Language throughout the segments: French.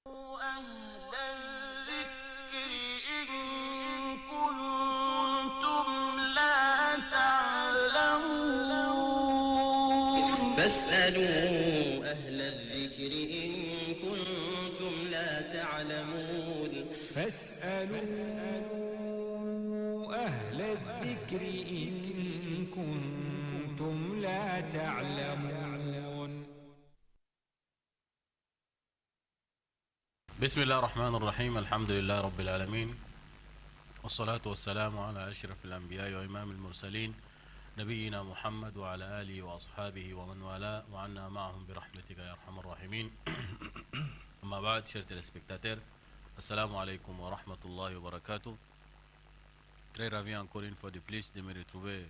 أهل الذكر إن كنتم لا تعلمون فاسألوا أهل الذكر إن كنتم لا تعلمون فاسألوا أهل الذكر إن كنتم لا تعلمون. بسم الله الرحمن الرحيم. الحمد لله رب العالمين، والصلاة والسلام على أشرف الأنبياء وإمام المرسلين نبينا محمد وعلى آله وأصحابه ومن والاه وعنا معهم برحمتك يا أرحم الراحمين. أما بعد, chers téléspectateurs, assalamu alaikum wa rahmatullahi wa barakatuh. Très ravi encore une fois de plus de me retrouver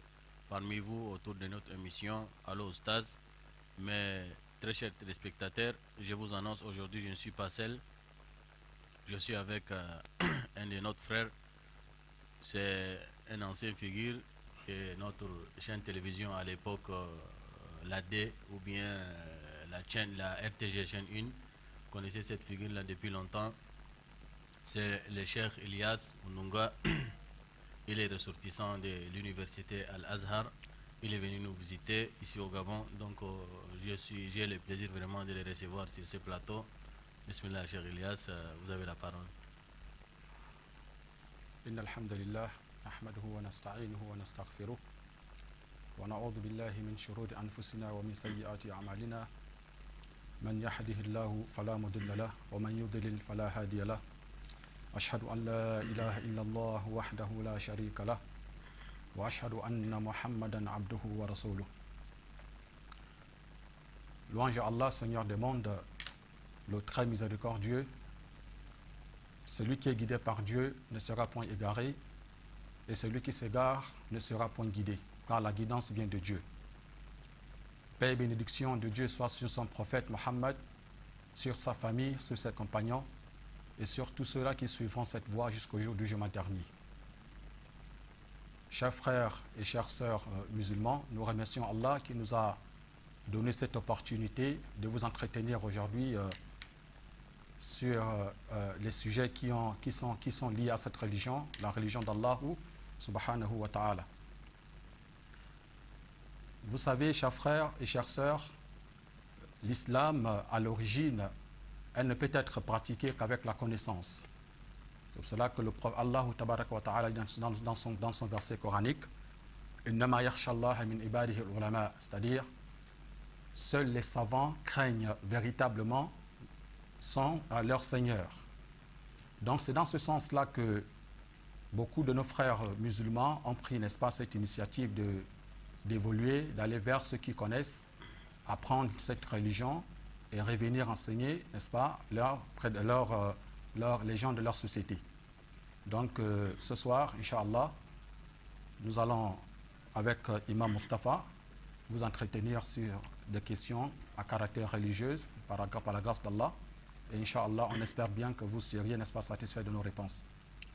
parmi vous autour de notre émission Allo Oustaz. Mais très chers téléspectateurs, je vous annonce aujourd'hui je ne suis pas seul. Je suis avec un de notre frères. C'est un ancien figure de notre chaîne télévision à l'époque, la D ou bien la RTG chaîne 1. Vous connaissez cette figure-là depuis longtemps. C'est le Cheikh Ilyas Ununga. Il est ressortissant de l'université Al-Azhar. Il est venu nous visiter ici au Gabon. Donc j'ai le plaisir vraiment de le recevoir sur ce plateau. Bismillah, Cheikh Ilyas, vous avez la parole. إن الحمد لله نحمده ونستعينه ونستغفره ونعوذ بالله من شرور أنفسنا ومن سيئات أعمالنا من يهده الله فلا مضل له ومن يضلل فلا هادي له أشهد أن لا إله إلا الله وحده لا شريك له وأشهد أن محمدا عبده ورسوله. Louange à Allah, Seigneur des mondes, le très miséricordieux. Celui qui est guidé par Dieu ne sera point égaré, et celui qui s'égare ne sera point guidé, car la guidance vient de Dieu. Paix et bénédiction de Dieu soit sur son prophète Mohammed, sur sa famille, sur ses compagnons, et sur tous ceux-là qui suivront cette voie jusqu'au jour du jugement dernier. Chers frères et chères sœurs musulmans, nous remercions Allah qui nous a donné cette opportunité de vous entretenir aujourd'hui sur les sujets qui sont liés à cette religion, la religion d'Allah subhanahu wa ta'ala. Vous savez, chers frères et chères sœurs, l'islam à l'origine, elle ne peut être pratiquée qu'avec la connaissance. C'est pour cela que le prophète Allah tabaraka wa ta'ala dans son verset coranique, innama yakhsha Allah min ibadihi al-ulama, c'est-à-dire seuls les savants craignent véritablement sont à leur Seigneur. Donc c'est dans ce sens-là que beaucoup de nos frères musulmans ont pris, n'est-ce pas, cette initiative d'évoluer, d'aller vers ceux qui connaissent, apprendre cette religion et revenir enseigner, n'est-ce pas, les gens de leur société. Donc ce soir, Inch'Allah, nous allons avec Imam Mustafa vous entretenir sur des questions à caractère religieux par la grâce d'Allah. Et Inch'Allah, on espère bien que vous seriez, n'est-ce pas, satisfait de nos réponses.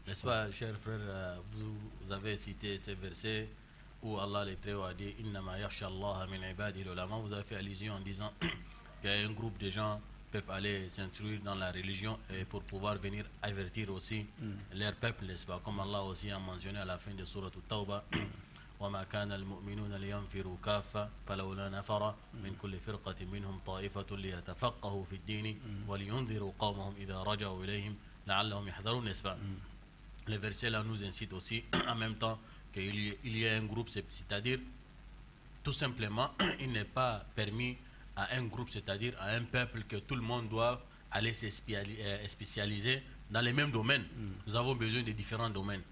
N'est-ce pas, cher frère, vous avez cité ces versets où Allah le Très-Haut a dit Innama yakhsha Allah min ibadihi al-ulama. Vous avez fait allusion en disant qu'il y a un groupe de gens qui peuvent aller s'instruire dans la religion et pour pouvoir venir avertir aussi leur peuple, n'est-ce pas, comme Allah aussi a mentionné à la fin de Surah At-Tawbah. وما كان المؤمنون لينفروا كافة فلولا نفر من كل فرقة منهم طائفة ليتفقهوا في الدين ولينذروا قومهم إذا رجعوا إليهم لعلهم يحذرون, n'est-ce pas? Le verset là nous incite aussi en même temps qu'il y a un groupe, c'est-à-dire tout simplement il n'est pas permis à un groupe, c'est-à-dire à un peuple, que tout le monde doit aller se spécialiser dans les mêmes domaines. Nous avons besoin de différents domaines.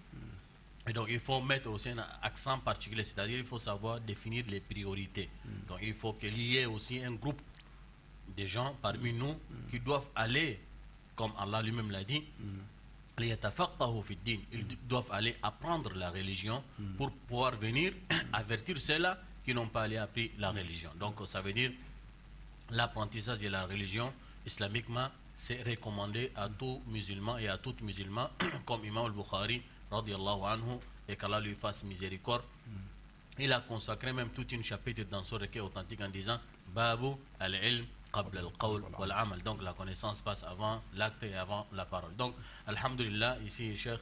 Et donc il faut mettre aussi un accent particulier, c'est-à-dire il faut savoir définir les priorités. Donc il faut qu'il y ait aussi un groupe de gens parmi nous qui doivent aller, comme Allah lui-même l'a dit, ils doivent aller apprendre la religion pour pouvoir venir avertir ceux-là qui n'ont pas allé apprendre la religion. Donc ça veut dire l'apprentissage de la religion islamiquement, c'est recommandé à tout musulman et à toute musulman, comme Imam al-Bukhari radiallahu anhu, et qu'Allah lui fasse miséricorde. Il a consacré même tout un chapitre dans son recueil authentique en disant Babu al-ilm قبل القول والعمل. Donc la connaissance passe avant l'acte et avant la parole. Donc, alhamdulillah, ici, Cheikh,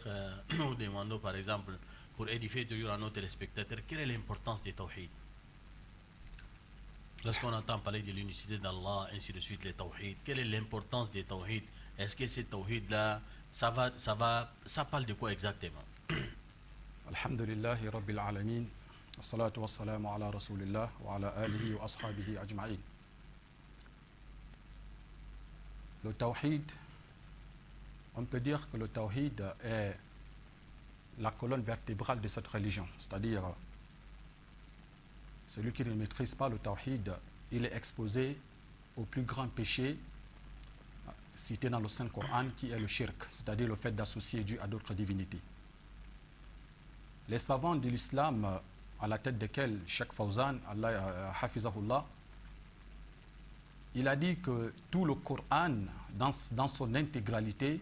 nous demandons par exemple, pour édifier toujours à nos téléspectateurs, quelle est l'importance des tawhid? Lorsqu'on entend parler de l'unicité d'Allah, ainsi de suite, les tawhid, quelle est l'importance des tawhid? Est-ce que ces tawhid-là, ça parle de quoi exactement? Alhamdulillahi Rabbil Alamin, wa salatu wa salamu ala Rasulillah wa ala alihi wa ashabihi ajma'in. Le tawhid, on peut dire que le tawhid est la colonne vertébrale de cette religion, c'est-à-dire celui qui ne maîtrise pas le tawhid, il est exposé au plus grand péché cité dans le Saint-Coran, qui est le shirk, c'est-à-dire le fait d'associer Dieu à d'autres divinités. Les savants de l'islam, à la tête desquels Cheikh Fawzan, Allah hafizahullah, il a dit que tout le Coran, dans son intégralité,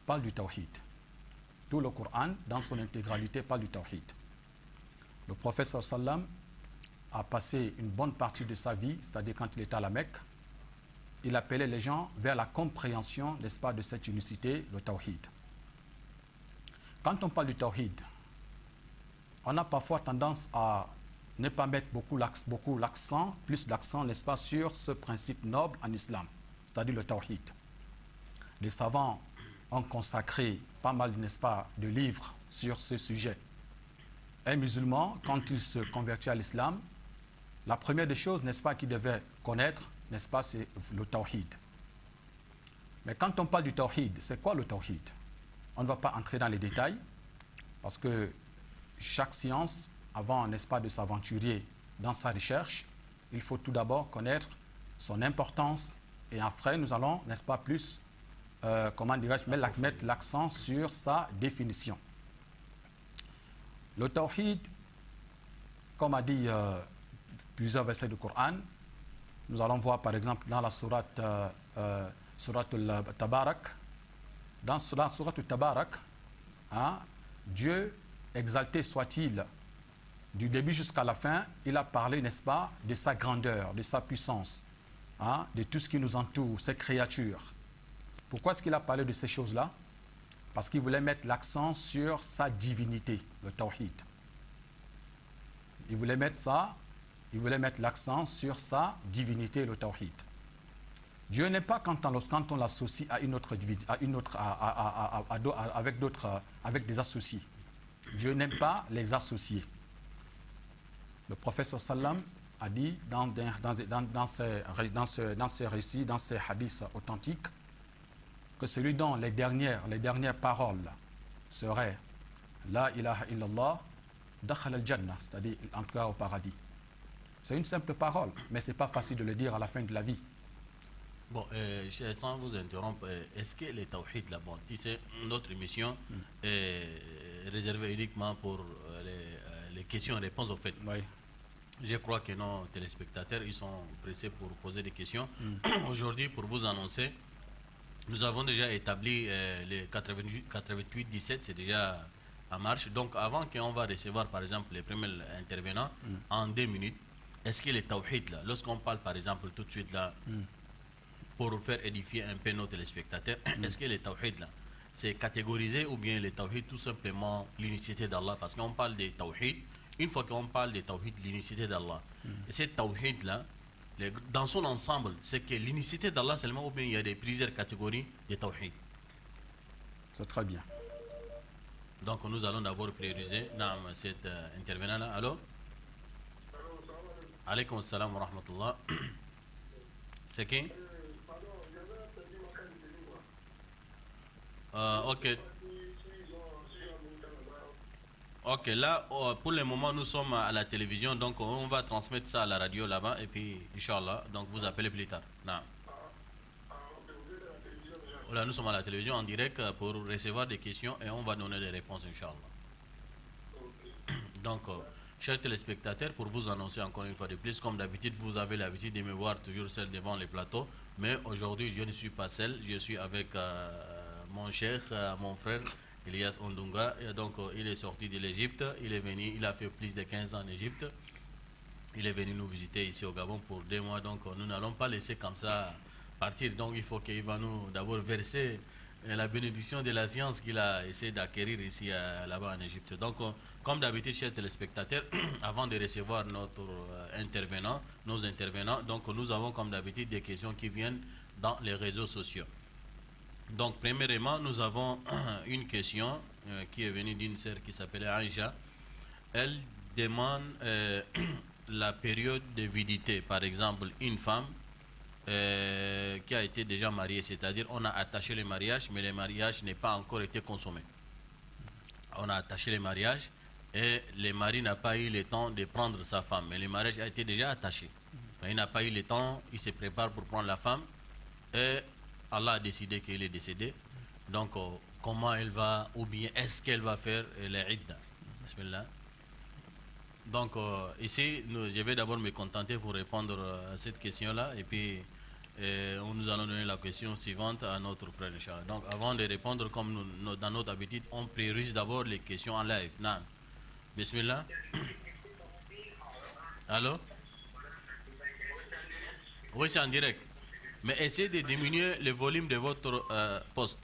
parle du tawhid. Tout le Coran, dans son intégralité, parle du tawhid. Le prophète sallam a passé une bonne partie de sa vie, c'est-à-dire quand il était à la Mecque, il appelait les gens vers la compréhension, n'est-ce pas, de cette unicité, le tawhid. Quand on parle du tawhid, on a parfois tendance à ne pas mettre plus d'accent, n'est-ce pas, sur ce principe noble en islam, c'est-à-dire le tawhid. Les savants ont consacré pas mal, n'est-ce pas, de livres sur ce sujet. Un musulman, quand il se convertit à l'islam, la première des choses, n'est-ce pas, qu'il devait connaître, n'est-ce pas, c'est le tawhid. Mais quand on parle du tawhid, c'est quoi le tawhid? On ne va pas entrer dans les détails, parce que chaque science, avant, n'est-ce pas, de s'aventurer dans sa recherche, il faut tout d'abord connaître son importance, et après, nous allons, n'est-ce pas, plus, comment dirais-je, mettre l'accent sur sa définition. Le tawhid, comme a dit plusieurs versets du Coran, nous allons voir par exemple dans la sourate al-Tabarak, dans la sourate al-Tabarak, hein, Dieu, exalté soit-il, du début jusqu'à la fin, il a parlé, n'est-ce pas, de sa grandeur, de sa puissance, hein, de tout ce qui nous entoure, ses créatures. Pourquoi est-ce qu'il a parlé de ces choses-là? Parce qu'il voulait mettre l'accent sur sa divinité, le tawhid. Il voulait mettre l'accent sur sa divinité, le tawhid. Dieu n'est pas quand on l'associe à une autre divinité, avec des associés. Dieu n'aime pas les associés. Le prophète sallam a dit dans ces récits, dans ces hadiths authentiques, que celui dont les dernières paroles seraient La ilaha illallah, dakhal al-jannah, c'est-à-dire il entrera au paradis. C'est une simple parole, mais ce n'est pas facile de le dire à la fin de la vie. Bon, sans vous interrompre, est-ce que les tawhid, là, bon, tu sais, notre émission est réservée uniquement pour les questions et réponses, au fait. Oui. Je crois que nos téléspectateurs, ils sont pressés pour poser des questions. Aujourd'hui, pour vous annoncer, nous avons déjà établi les 88-17, c'est déjà en marche. Donc, avant qu'on va recevoir, par exemple, les premiers intervenants, en 2 minutes, est-ce que les tawhid, là, lorsqu'on parle, par exemple, tout de suite, là, pour faire édifier un peu nos téléspectateurs, est-ce que les tawhid, là, c'est catégorisé ou bien les tawhid, tout simplement l'unicité d'Allah? Parce qu'on parle des tawhid, une fois qu'on parle des tawhid, l'unicité d'Allah, et ces tawhid, là, dans son ensemble, c'est que l'unicité d'Allah seulement, ou bien il y a plusieurs catégories de tawhid? C'est très bien. Donc nous allons d'abord prioriser dans cet intervenant-là. Allô? Alaykoum assalam wa rahmatullah. C'est qui? Ok. Ok, là, pour le moment, nous sommes à la télévision, donc on va transmettre ça à la radio là-bas, et puis, Inch'Allah, donc vous appelez plus tard. Non. Là, nous sommes à la télévision en direct pour recevoir des questions et on va donner des réponses, Inch'Allah. Donc, chers téléspectateurs, pour vous annoncer encore une fois de plus, comme d'habitude, vous avez l'habitude de me voir toujours seul devant les plateaux, mais aujourd'hui, je ne suis pas seul, je suis avec mon cher, mon frère, Elias Ondunga. Et donc, il est sorti de l'Égypte, il est venu, il a fait plus de 15 ans en Égypte. Il est venu nous visiter ici au Gabon pour 2 mois, donc nous n'allons pas laisser comme ça partir. Donc il faut qu'il va nous d'abord verser la bénédiction de la science qu'il a essayé d'acquérir ici là-bas en Égypte. Donc comme d'habitude, chers téléspectateurs, avant de recevoir notre intervenant, nos intervenants, donc nous avons comme d'habitude des questions qui viennent dans les réseaux sociaux. Donc premièrement, nous avons une question qui est venue d'une sœur qui s'appelait Aïcha. Elle demande la période de vidité. Par exemple, une femme qui a été déjà mariée, c'est-à-dire on a attaché le mariage, mais le mariage n'est pas encore été consommé. On a attaché le mariage et le mari n'a pas eu le temps de prendre sa femme, mais le mariage a été déjà attaché. Il n'a pas eu le temps, il se prépare pour prendre la femme et Allah a décidé qu'il est décédé. Donc, comment elle va, ou bien est-ce qu'elle va faire les idda? Bismillah. Donc, ici, je vais d'abord me contenter pour répondre à cette question-là, et puis nous allons donner la question suivante à notre frère Inch'Allah. Donc, avant de répondre, comme dans notre habitude, on priorise d'abord les questions en live. Non. Bismillah. Allô? Oui, c'est en direct. Mais essayez de diminuer le volume de votre poste.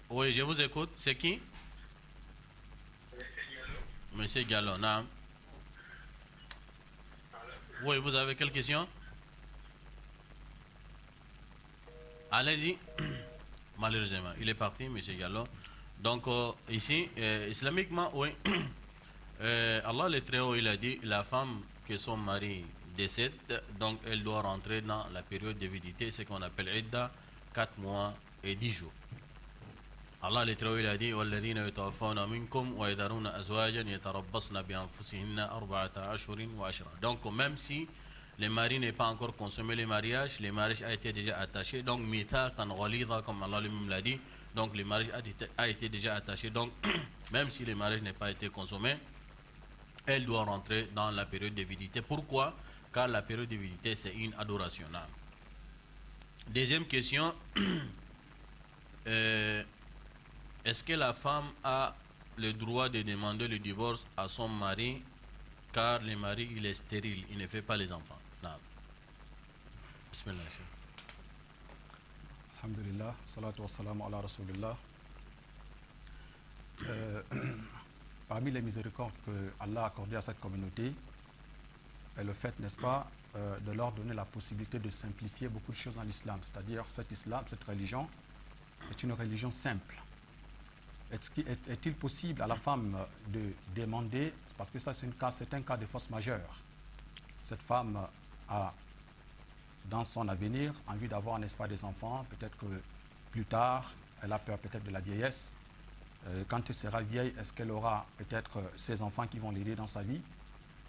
Oui, je vous écoute. C'est qui? Monsieur Gallo, non. Oui, vous avez quelle question? Allez-y. Malheureusement, il est parti, monsieur Gallo. Donc, ici, islamiquement, oui. Allah le Très-Haut, il a dit, la femme que son mari décède, donc elle doit rentrer dans la période de vidité, ce qu'on appelle Idda, 4 mois et 10 jours. Allah le Très-Haut, il a dit وَالَّذِينَ يَتَوَفَّوْنَ مِنْكُمْ وَيَذَرُونَ أَزْوَاجًا يَتَرَبَّصْنَ بِأَنفُسِهِنَّ 4 أشهر وعشرة. Donc même si le mari n'est pas encore consommé le mariage a été déjà attaché, donc mithaqan ghalidha, comme Allah lui-même l'a dit, donc le mariage a été déjà attaché, donc même si le mariage n'a pas été consommé, elle doit rentrer dans la période de vidité. Pourquoi? Car la période de vidité, c'est une adoration. Deuxième question, est-ce que la femme a le droit de demander le divorce à son mari car le mari il est stérile, il ne fait pas les enfants? Non. Bismillah. Alhamdulillah, salatu wassalamu ala rasulillah. Parmi les miséricordes que Allah a accordées à cette communauté est le fait, n'est-ce pas, de leur donner la possibilité de simplifier beaucoup de choses dans l'islam. C'est-à-dire, cette religion est une religion simple. Est-il possible à la femme de demander, parce que ça c'est un cas de force majeure, cette femme a dans son avenir envie d'avoir, n'est-ce pas, des enfants, peut-être que plus tard, elle a peur peut-être de la vieillesse. Quand elle sera vieille, est-ce qu'elle aura peut-être ses enfants qui vont l'aider dans sa vie?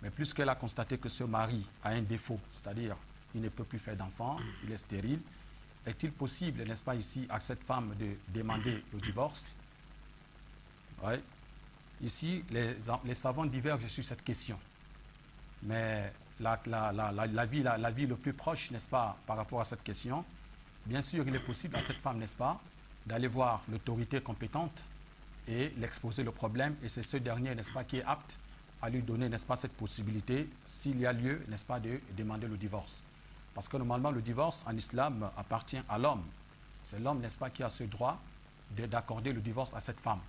Mais puisqu'elle a constaté que ce mari a un défaut, c'est-à-dire il ne peut plus faire d'enfants, il est stérile, est-il possible, n'est-ce pas, ici, à cette femme de demander le divorce? Ouais. Ici, les savants divergent sur cette question. Mais la vie le plus proche, n'est-ce pas, par rapport à cette question, bien sûr, il est possible à cette femme, n'est-ce pas, d'aller voir l'autorité compétente et l'exposer le problème. Et c'est ce dernier, n'est-ce pas, qui est apte à lui donner, n'est-ce pas, cette possibilité, s'il y a lieu, n'est-ce pas, de demander le divorce. Parce que normalement, le divorce en islam appartient à l'homme. C'est l'homme, n'est-ce pas, qui a ce droit d'accorder le divorce à cette femme.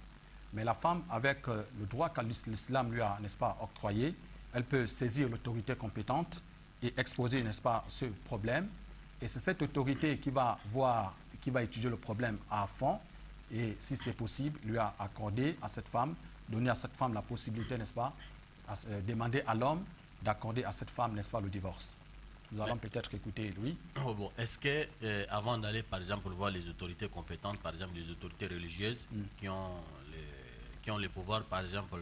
Mais la femme, avec le droit que l'islam lui a, n'est-ce pas, octroyé, elle peut saisir l'autorité compétente et exposer, n'est-ce pas, ce problème. Et c'est cette autorité qui va étudier le problème à fond et, si c'est possible, lui a accordé à cette femme, donner à cette femme la possibilité, n'est-ce pas, demander à l'homme d'accorder à cette femme, n'est-ce pas, le divorce. Nous allons peut-être écouter Louis. Oh bon. Est-ce que, avant d'aller, par exemple, voir les autorités compétentes, par exemple les autorités religieuses qui ont le pouvoir, par exemple,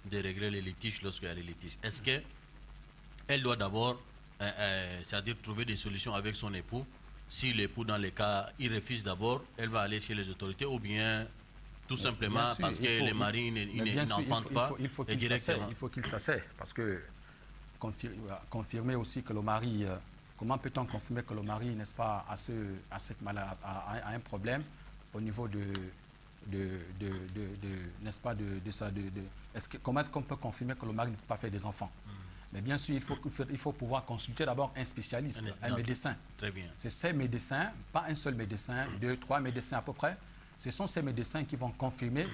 de régler les litiges lorsqu'il y a des litiges, est-ce qu'elle doit d'abord, c'est-à-dire trouver des solutions avec son époux? Si l'époux, dans les cas, il refuse d'abord, elle va aller chez les autorités, ou bien tout simplement sûr, parce que les maris n'enfantent pas. Il faut qu'il s'asseye, parce que confirmer aussi que le mari, comment peut-on confirmer que le mari, n'est-ce pas, a un problème au niveau n'est-ce pas, comment est-ce qu'on peut confirmer que le mari ne peut pas faire des enfants? Mais bien sûr, il faut pouvoir consulter d'abord un spécialiste, un médecin. Très bien. C'est ces médecins, pas un seul médecin, 2, 3 médecins à peu près. Ce sont ces médecins qui vont confirmer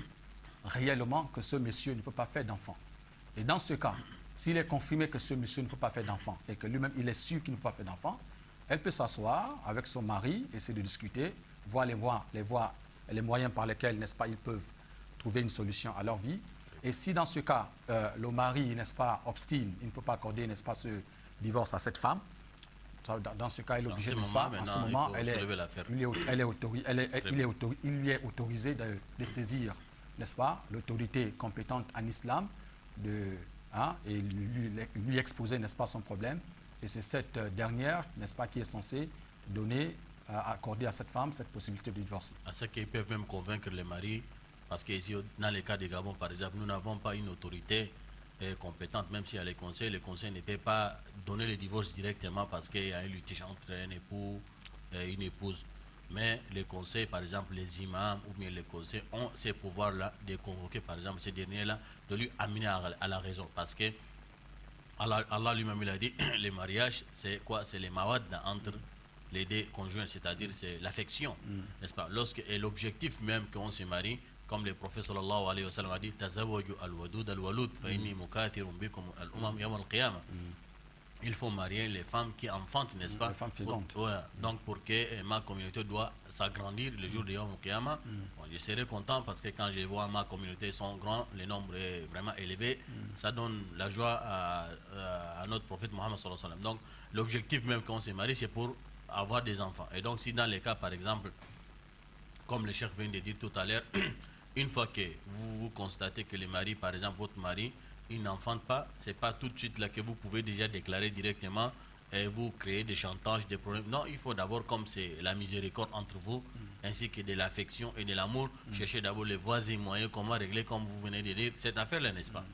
réellement que ce monsieur ne peut pas faire d'enfant. Et dans ce cas, s'il est confirmé que ce monsieur ne peut pas faire d'enfant et que lui-même il est sûr qu'il ne peut pas faire d'enfant, elle peut s'asseoir avec son mari, essayer de discuter, voir les moyens par lesquels, n'est-ce pas, ils peuvent trouver une solution à leur vie. Et si dans ce cas, le mari, n'est-ce pas, obstine, il ne peut pas accorder, n'est-ce pas, ce divorce à cette femme, dans ce cas, il est obligé, n'est-ce pas, en ce moment, il lui est autorisé de saisir, n'est-ce pas, l'autorité compétente en islam et lui exposer, n'est-ce pas, son problème. Et c'est cette dernière, n'est-ce pas, qui est censée accorder à cette femme cette possibilité de divorcer. À ce qu'ils peuvent même convaincre les maris, parce que ici, dans le cas de Gabon, par exemple, nous n'avons pas une autorité compétente, même s'il y a les conseils ne peuvent pas donner le divorce directement parce qu'il y a un litige entre un époux et une épouse. Mais les conseils, par exemple, les imams ou bien les conseils ont ces pouvoirs-là de convoquer, par exemple, ces derniers-là, de lui amener à la raison. Parce que Allah lui-même, il a dit, les mariages, c'est quoi? C'est les mawad entre les deux conjoints, c'est-à-dire c'est l'affection, n'est-ce pas? Et l'objectif même qu'on se marie, comme le prophète sallallahu alayhi wa sallam a dit, tazawwaju al-wadud al-walud, fa inni mukathirun bikum al-umam yawm al-qiyamah. Il faut marier les femmes qui enfantent, n'est-ce pas? Les femmes fécondes. Donc pour que ma communauté doit s'agrandir le jour de Yawm al-Qiyamah, je serai content parce que quand je vois ma communauté sont grands, le nombre est vraiment élevé, ça donne la joie à notre prophète Mohammed sallallahu alayhi wa sallam. Donc l'objectif même quand on se marie, c'est pour avoir des enfants. Et donc si dans les cas, par exemple, comme le chef vient de dire tout à l'heure, une fois que vous constatez que le mari, par exemple votre mari, il n'enfante pas, c'est pas tout de suite là que vous pouvez déjà déclarer directement et vous créer des chantages, des problèmes. Non, il faut d'abord, comme c'est la miséricorde entre vous, ainsi que de l'affection et de l'amour, chercher d'abord les voies et moyens, comment régler, comme vous venez de dire, cette affaire-là, n'est-ce pas?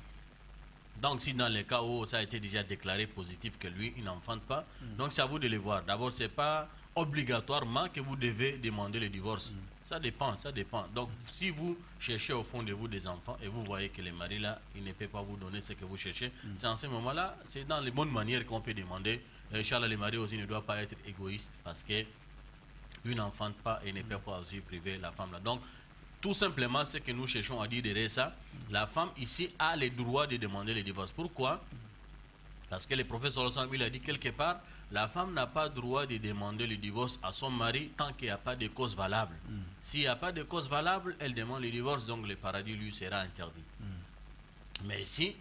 Donc si dans les cas où ça a été déjà déclaré positif que lui, il n'enfante pas, donc c'est à vous de le voir. D'abord, c'est pas obligatoirement que vous devez demander le divorce. Ça dépend, ça dépend. Donc, si vous cherchez au fond de vous des enfants et vous voyez que le mari là, il ne peut pas vous donner ce que vous cherchez, c'est en ce moment-là, c'est dans les bonnes manières qu'on peut demander. Inch'Allah, le mari aussi ne doit pas être égoïste parce que lui n'enfante pas et ne peut pas aussi priver la femme là. Donc, tout simplement, ce que nous cherchons à dire derrière ça, la femme ici a le droit de demander le divorce. Pourquoi? Parce que le prophète sallallahu alayhi wa sallam, il a dit quelque part, la femme n'a pas le droit de demander le divorce à son mari tant qu'il n'y a pas de cause valable. S'il n'y a pas de cause valable, elle demande le divorce, donc le paradis lui sera interdit. Mais si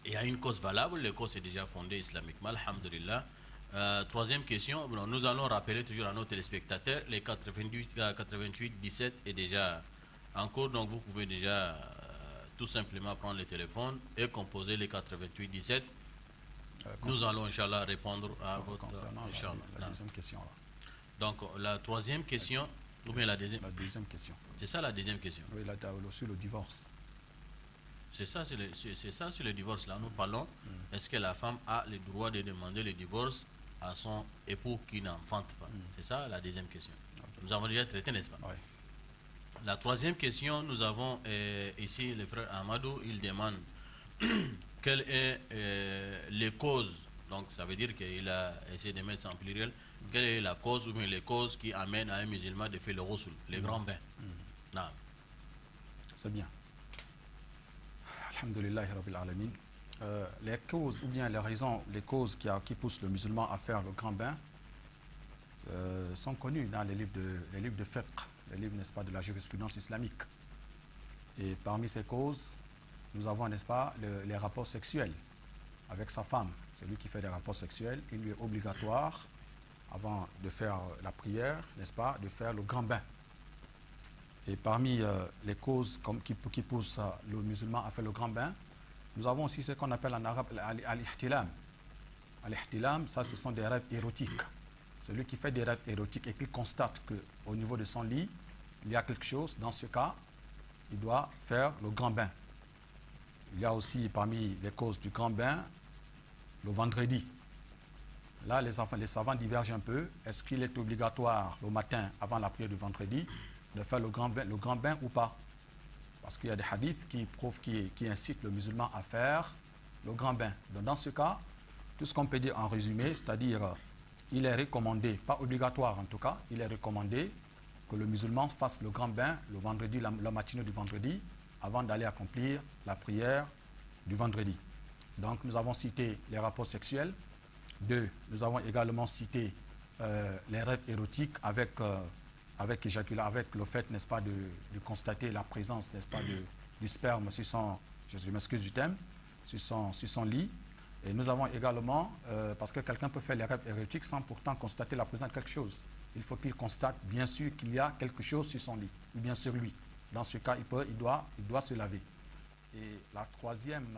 il y a une cause valable, le cause est déjà fondé islamiquement, alhamdulillah. Troisième question, nous allons rappeler toujours à nos téléspectateurs, les 88-17 est déjà en cours, donc vous pouvez déjà tout simplement prendre le téléphone et composer les 88-17. Nous allons, Inch'Allah, répondre à votre concernant la deuxième question. Là. Donc, la troisième question, ou bien la deuxième? La deuxième question. C'est ça la deuxième question? Oui, là, sur le divorce. C'est ça, sur le divorce. Là, nous parlons, est-ce que la femme a le droit de demander le divorce à son époux qui n'enfante pas? C'est ça la deuxième question. Okay. Nous avons déjà traité, n'est-ce pas? Oui. La troisième question, nous avons ici le frère Amadou, il demande quelles sont les causes, donc ça veut dire qu'il a essayé de mettre ça en pluriel, quelle est la cause ou bien les causes qui amènent à un musulman de faire le ghusl, les grands bains. Non. C'est bien. Alhamdulillah Rabbil Alamin. Les causes ou bien les raisons, les causes qui poussent le musulman à faire le grand bain sont connues dans les livres de fiqh, les livres, n'est-ce pas, de la jurisprudence islamique. Et parmi ces causes, nous avons, n'est-ce pas, les rapports sexuels avec sa femme. Celui qui fait des rapports sexuels, il lui est obligatoire, avant de faire la prière, n'est-ce pas, de faire le grand bain. Et parmi les causes qui poussent le musulman à faire le grand bain, nous avons aussi ce qu'on appelle en arabe al-ihtilam. Al-ihtilam, ça, ce sont des rêves érotiques. Celui qui fait des rêves érotiques et qui constate qu'au niveau de son lit, il y a quelque chose, dans ce cas, il doit faire le grand bain. Il y a aussi parmi les causes du grand bain, le vendredi. Là, les savants divergent un peu. Est-ce qu'il est obligatoire le matin, avant la prière du vendredi, de faire le grand bain ou pas? Parce qu'il y a des hadiths qui prouvent, qui incitent le musulman à faire le grand bain. Donc dans ce cas, tout ce qu'on peut dire en résumé, c'est-à-dire il est recommandé, pas obligatoire en tout cas, il est recommandé que le musulman fasse le grand bain le vendredi, la matinée du vendredi, avant d'aller accomplir la prière du vendredi. Donc nous avons cité les rapports sexuels. 2, nous avons également cité les rêves érotiques avec le fait, n'est-ce pas, de constater la présence, n'est-ce pas, du sperme sur son, je m'excuse du thème, sur son lit. Et nous avons également, parce que quelqu'un peut faire les rêves érotiques sans pourtant constater la présence de quelque chose. Il faut qu'il constate bien sûr qu'il y a quelque chose sur son lit, ou bien sur lui. Dans ce cas, il doit se laver. Et la troisième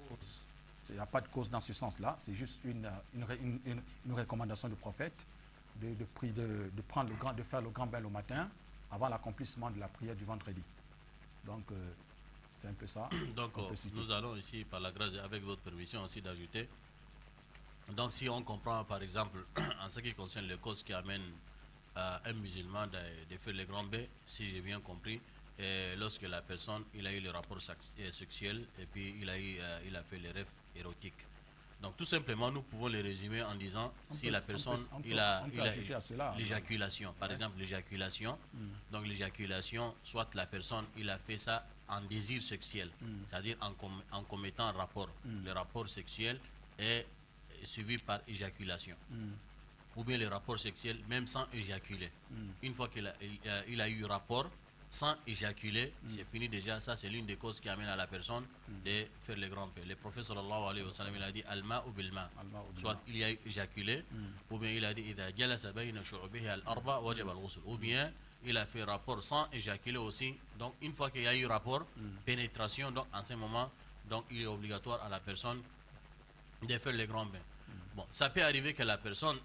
cause, il n'y a pas de cause dans ce sens-là, c'est juste une recommandation du prophète de faire le grand bain le matin avant l'accomplissement de la prière du vendredi. Donc, c'est un peu ça. Donc, nous allons ici, par la grâce, avec votre permission aussi d'ajouter. Donc, si on comprend, par exemple, en ce qui concerne les causes qui amènent un musulman de faire le grand bain, si j'ai bien compris, lorsque la personne il a eu le rapport sexuel et puis il a fait les rêves érotiques. Donc tout simplement nous pouvons les résumer en disant si la personne il a l'éjaculation, par exemple l'éjaculation. Donc l'éjaculation, soit la personne il a fait ça en désir sexuel, c'est-à-dire en commettant un rapport. Le rapport sexuel est suivi par éjaculation. Ou bien le rapport sexuel même sans éjaculer. Une fois qu'il a eu rapport sans éjaculer, c'est fini déjà. Ça, c'est l'une des causes qui amène à la personne de faire le grand bain. Le prophète sallallahu alayhi wa sallam, il a dit Alma ou bilma. Soit il a éjaculé, ou bien il a dit ou bien il a fait rapport sans éjaculer aussi. Donc, une fois qu'il y a eu rapport, pénétration, donc en ce moment, donc il est obligatoire à la personne de faire le grand bain. Bon, ça peut arriver que la personne,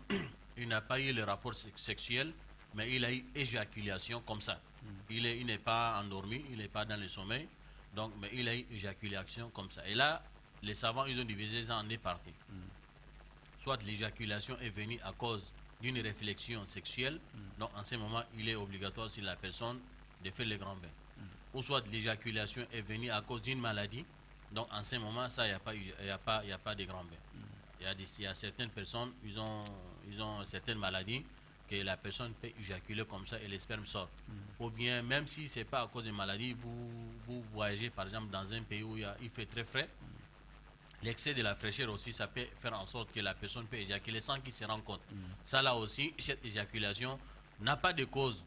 il n'a pas eu le rapport sexuel, mais il a eu éjaculation comme ça. Il n'est pas endormi, il n'est pas dans le sommeil, donc, mais il a eu éjaculation comme ça. Et là, les savants, ils ont divisé ça en deux parties. Soit l'éjaculation est venue à cause d'une réflexion sexuelle, donc en ce moment, il est obligatoire sur la personne de faire le grand bain. Ou soit l'éjaculation est venue à cause d'une maladie, donc en ce moment, ça, il n'y a pas de grand bain. Il y a certaines personnes, ils ont certaines maladies, que la personne peut éjaculer comme ça et les spermes sortent. Ou bien, même si ce n'est pas à cause de maladie, vous voyagez par exemple dans un pays où il fait très frais, l'excès de la fraîcheur aussi, ça peut faire en sorte que la personne peut éjaculer sans qu'il se rende compte. Ça là aussi, cette éjaculation n'a pas de cause.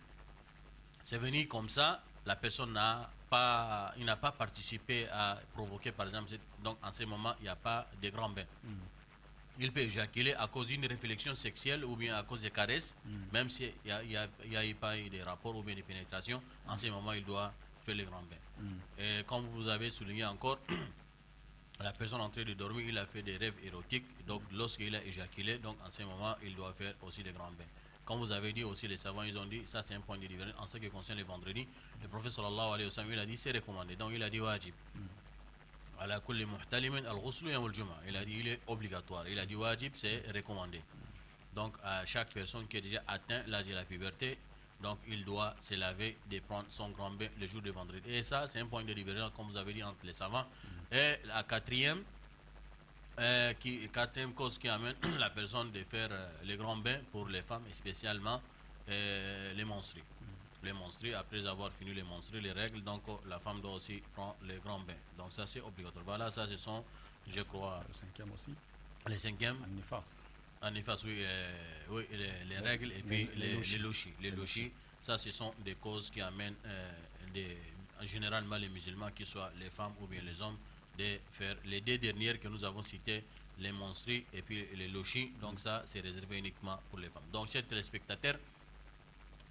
C'est venu comme ça, la personne n'a pas participé à provoquer par exemple, donc en ce moment, il n'y a pas de grand bain. Il peut éjaculer à cause d'une réflexion sexuelle ou bien à cause des caresses, même s'il n'y a pas eu de rapport ou bien de pénétration. En ce moment, il doit faire le grand bain. Et comme vous avez souligné encore, la personne en train de dormir, il a fait des rêves érotiques. Donc, lorsqu'il a éjaculé, donc en ce moment, il doit faire aussi le grand bain. Comme vous avez dit aussi, les savants, ils ont dit, ça c'est un point de différence en ce qui concerne les vendredis. Le prophète sallallahu alayhi wa sallam, il a dit, c'est recommandé. Donc, il a dit wajib. Il a dit il est obligatoire. Il a dit wajib, c'est recommandé. Donc à chaque personne qui est déjà atteint l'âge de la puberté, donc il doit se laver, de prendre son grand bain le jour de vendredi. Et ça, c'est un point de divergence, comme vous avez dit, entre les savants. Et la quatrième cause qui amène la personne de faire le grand bain pour les femmes, et spécialement les menstrues. Les menstrues, après avoir fini les menstrues, les règles, donc la femme doit aussi prendre le grand bain. Donc ça c'est obligatoire. Voilà, ça ce sont, je crois... Le cinquième aussi. Les cinquièmes. Anifas, oui, les règles et puis les lochis. Les lochis, ça ce sont des causes qui amènent généralement les musulmans, qu'ils soient les femmes ou bien les hommes, de faire les deux dernières que nous avons citées, les menstrues et puis les lochis. Donc ça c'est réservé uniquement pour les femmes. Donc chers téléspectateurs,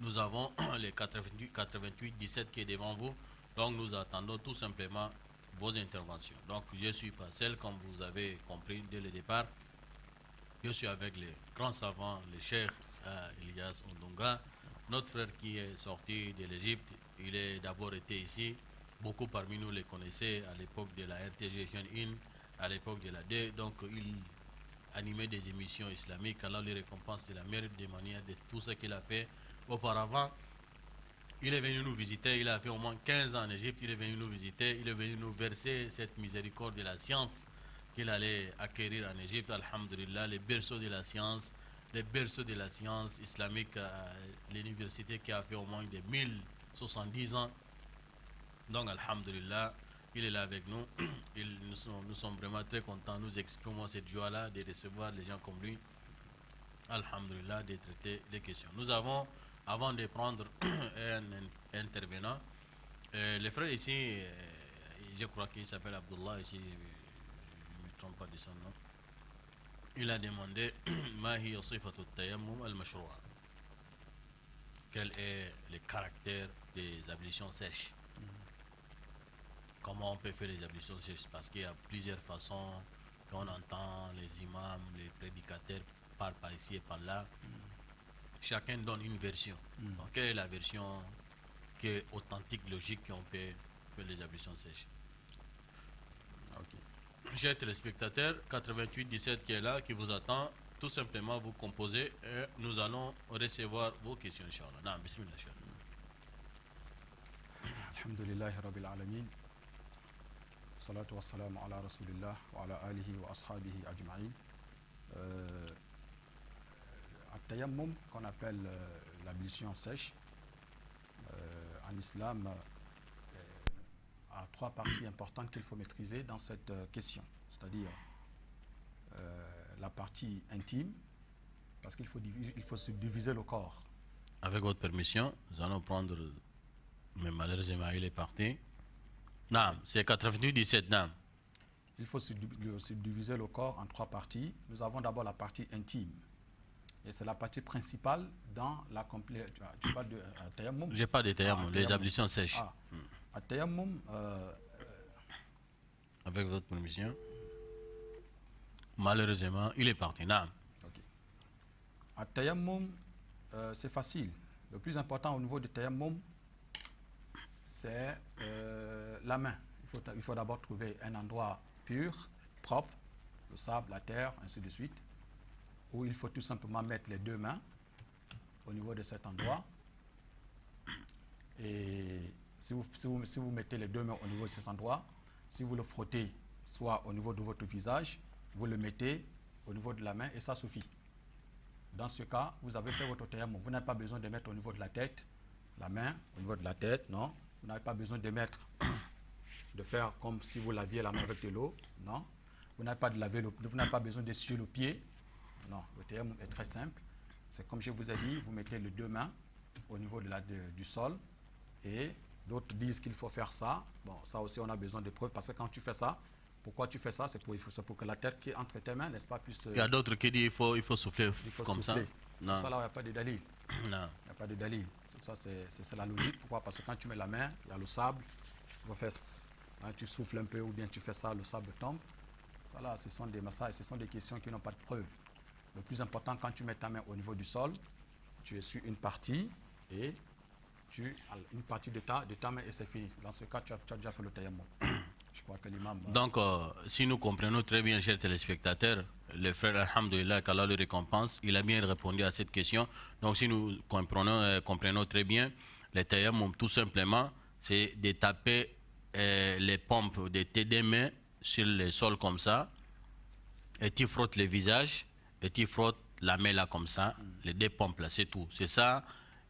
nous avons les 88-17 qui est devant vous. Donc nous attendons tout simplement vos interventions. Donc je suis pas seul, comme vous avez compris dès le départ. Je suis avec les grands savants, le cheikh Ilyas Ondonga, notre frère qui est sorti de l'Égypte. Il a d'abord été ici. Beaucoup parmi nous le connaissaient à l'époque de la RTG Jeune 1, à l'époque de la D. Donc il animait des émissions islamiques. Alors les récompenses de la meilleure des manières de tout ce qu'il a fait auparavant. Il est venu nous visiter, il a fait au moins 15 ans en Égypte, il est venu nous visiter, il est venu nous verser cette miséricorde de la science qu'il allait acquérir en Égypte, alhamdulillah, les berceaux de la science, islamique, l'université qui a fait au moins des 1070 ans. Donc, alhamdulillah, il est là avec nous. Nous sommes vraiment très contents, nous exprimons cette joie-là de recevoir des gens comme lui, alhamdulillah, de traiter les questions. Nous avons, avant de prendre un intervenant, le frère ici, je crois qu'il s'appelle Abdullah, ici, je ne me trompe pas de son nom. Il a demandé Ma hiya sifatu tayammum al-mashroua. Quel est le caractère des ablutions sèches? Comment on peut faire les ablutions sèches? Parce qu'il y a plusieurs façons qu'on entend, les imams, les prédicateurs parlent par ici et par là. Chacun donne une version. Donc, quelle est la version qui est authentique, logique, qu'on peut faire les ablutions sèches? Chers téléspectateurs, 88-17 qui est là, qui vous attend, tout simplement vous composez et nous allons recevoir vos questions, Inch'Allah. Non, bismillah, Alhamdulillahi Rabbil Alamin. Salatu wa salam ala Rasulillah wa ala alihi wa ashabihi ajma'in. At-tayammum, qu'on appelle l'ablution sèche, en islam, a trois parties importantes qu'il faut maîtriser dans cette question. C'est-à-dire la partie intime, parce qu'il faut subdiviser le corps. Avec votre permission, nous allons prendre, mais malheureusement il est parti. Non, c'est 88-17, non. Il faut subdiviser le corps en trois parties. Nous avons d'abord la partie intime. Et c'est la partie principale dans la complète. Tu parles de tayammum? Je n'ai pas de tayammum, les ablutions sèches. Tayammum. Avec votre permission. Malheureusement, il est parti. Non. Tayammum, c'est facile. Le plus important au niveau du tayammum, c'est la main. Il faut d'abord trouver un endroit pur, propre, le sable, la terre, ainsi de suite, où il faut tout simplement mettre les deux mains au niveau de cet endroit. Et si vous mettez les deux mains au niveau de cet endroit, si vous le frottez, soit au niveau de votre visage, vous le mettez au niveau de la main et ça suffit. Dans ce cas, vous avez fait votre tayammum. Vous n'avez pas besoin de mettre au niveau de la tête, la main au niveau de la tête, non. Vous n'avez pas besoin de faire comme si vous laviez la main avec de l'eau, non. Vous n'avez pas besoin d'essuyer le pied, non. Le tayammum est très simple. C'est comme je vous ai dit, vous mettez les deux mains au niveau du sol et d'autres disent qu'il faut faire ça. Bon, ça aussi on a besoin de preuves parce que quand tu fais ça, pourquoi tu fais ça? C'est pour que la tête qui est entre tes mains, n'est-ce pas, puisse... Il y a d'autres qui disent qu'il faut souffler comme souffler. ça. Non. Ça là, il n'y a pas de dalil. Non. Il n'y a pas de dalil. Ça, c'est la logique. Pourquoi? Parce que quand tu mets la main, il y a le sable. Tu souffles un peu ou bien tu fais ça, le sable tombe. Ça là, ce sont des massages, ce sont des questions qui n'ont pas de preuve. Le plus important, quand tu mets ta main au niveau du sol, tu essuies une partie et une partie de ta main et c'est fini. Dans ce cas, tu as déjà fait le tayammum. Je crois que l'imam... Donc, si nous comprenons très bien, chers téléspectateurs, le frère, alhamdulillah, qu'Allah le récompense, il a bien répondu à cette question. Donc, si nous comprenons très bien, le tayammum, tout simplement, c'est de taper les pompes de tes deux mains sur le sol comme ça, et tu frottes le visage, et tu frottes la main là comme ça, les deux pompes là, c'est tout. C'est ça,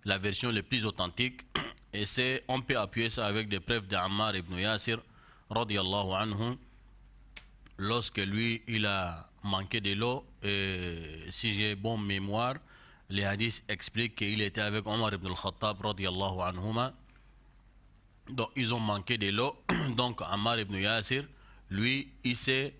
la version la plus authentique. Et on peut appuyer ça avec des preuves d'Ammar ibn Yasir, radiyallahu anhu, lorsque lui, il a manqué de l'eau, et si j'ai bonne mémoire, les hadiths expliquent qu'il était avec Omar ibn al-Khattab, radiyallahu anhuma. Donc, ils ont manqué de l'eau. Donc, Ammar ibn Yasir, lui, il s'est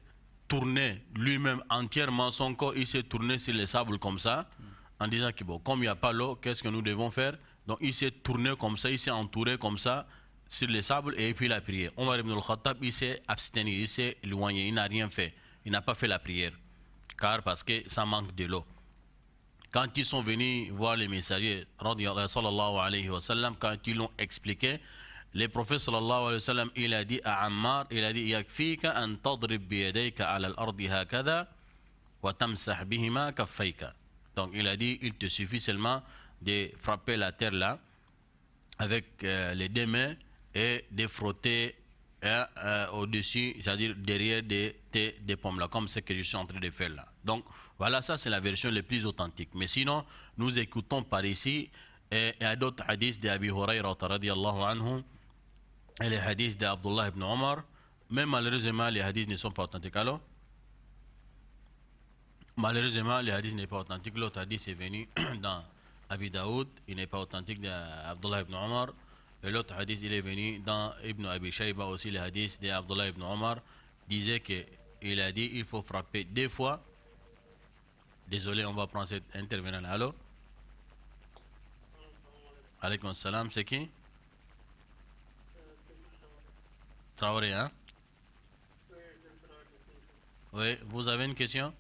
tourné lui-même entièrement, son corps, il s'est tourné sur les sables comme ça, en disant que bon, comme il n'y a pas l'eau, qu'est-ce que nous devons faire? Donc, il s'est tourné comme ça, il s'est entouré comme ça, sur les sables et puis il a prié. Omar ibn al-Khattab, il s'est abstenu, il s'est éloigné, il n'a rien fait. Il n'a pas fait la prière. Car parce que ça manque de l'eau. Quand ils sont venus voir les messagers, sallallahu alayhi wa sallam, quand ils l'ont expliqué, le prophète sallallahu alayhi wa sallam, il a dit à Ammar, il a dit, yakfika an tadrib biyadayka ala al-ardi hakada wa tamsah bihima kaffayka. Donc il a dit, il te suffit seulement de frapper la terre là, avec les deux mains et de frotter au-dessus, c'est-à-dire derrière des pommes là, comme ce que je suis en train de faire là. Donc voilà, ça c'est la version la plus authentique. Mais sinon, nous écoutons par ici et il y a d'autres hadiths d'Abi Hurayrah radiyallahu anhu et les hadiths d'Abdullah ibn Omar. Mais malheureusement, les hadiths ne sont pas authentiques. Alors, malheureusement, les hadiths ne sont pas authentiques. L'autre hadith est venu dans Abi Daoud, il n'est pas authentique d'Abdullah ibn Omar. Et l'autre hadith, il est venu dans Ibn Abi Shayba aussi, le hadith d'Abdullah ibn Omar disait qu'il a dit il faut frapper 2 fois. Désolé, on va prendre cet intervenant là. Allô? Alaykoum salam, c'est qui? Traoré, hein? Oui, vous avez une question?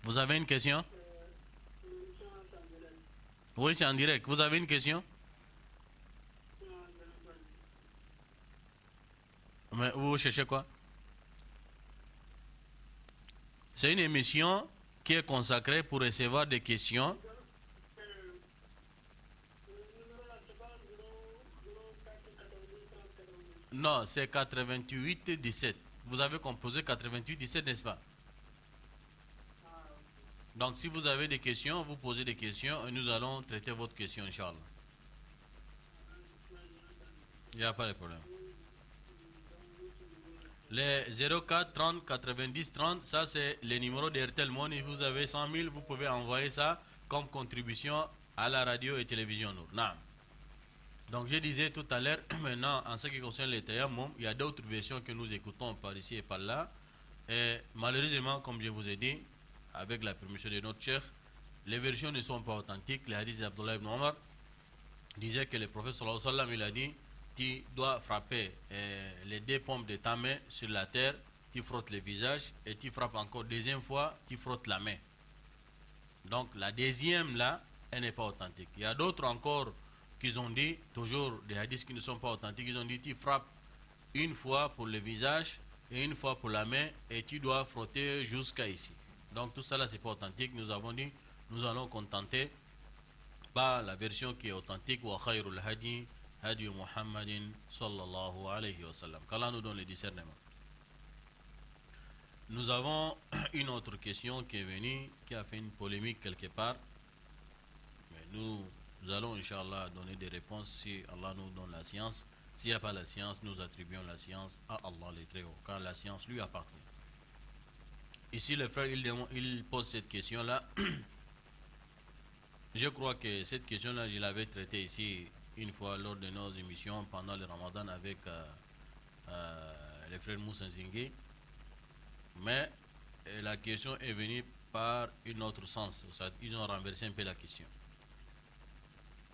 Vous avez une question? Oui, c'est en direct. Vous avez une question? Mais vous cherchez quoi? C'est une émission qui est consacrée pour recevoir des questions. Non, c'est 88-17. Vous avez composé 88-17, n'est-ce pas? Donc, si vous avez des questions, vous posez des questions et nous allons traiter votre question, Inch'Allah. Il n'y a pas de problème. Les 04 30 90 30, ça c'est le numéro d'Airtel Money. Vous avez 100 000, vous pouvez envoyer ça comme contribution à la radio et télévision. Non. Donc, je disais tout à l'heure, maintenant, en ce qui concerne les tayammum, il y a d'autres versions que nous écoutons par ici et par là. Et malheureusement, comme je vous ai dit, avec la permission de notre cheikh, les versions ne sont pas authentiques. Les hadiths d'Abdullah ibn Omar disaient que le prophète sallallahu alayhi wa sallam, il a dit tu dois frapper les 2 pommes de ta main sur la terre, tu frottes le visage et tu frappes encore 2e fois, tu frottes la main. Donc la 2e là, elle n'est pas authentique. Il y a d'autres encore qui ont dit, toujours des hadiths qui ne sont pas authentiques, ils ont dit tu frappes 1 fois pour le visage et 1 fois pour la main et tu dois frotter jusqu'à ici. Donc tout ça là c'est pas authentique. Nous avons dit nous allons contenter par la version qui est authentique. Wa khayrul hadi hadi Muhammadin sallallahu alayhi wa sallam. Qu'Allah nous donne le discernement. Nous avons une autre question qui est venue, qui a fait une polémique quelque part. Mais nous allons Inch'Allah donner des réponses si Allah nous donne la science. S'il n'y a pas la science, nous attribuons la science à Allah le Très-Haut, car la science lui appartient. Ici, le frère, il pose cette question-là. Je crois que cette question-là, je l'avais traitée ici une fois lors de nos émissions pendant le Ramadan avec le frère Moussa Zingé. Mais la question est venue par un autre sens. Ils ont renversé un peu la question.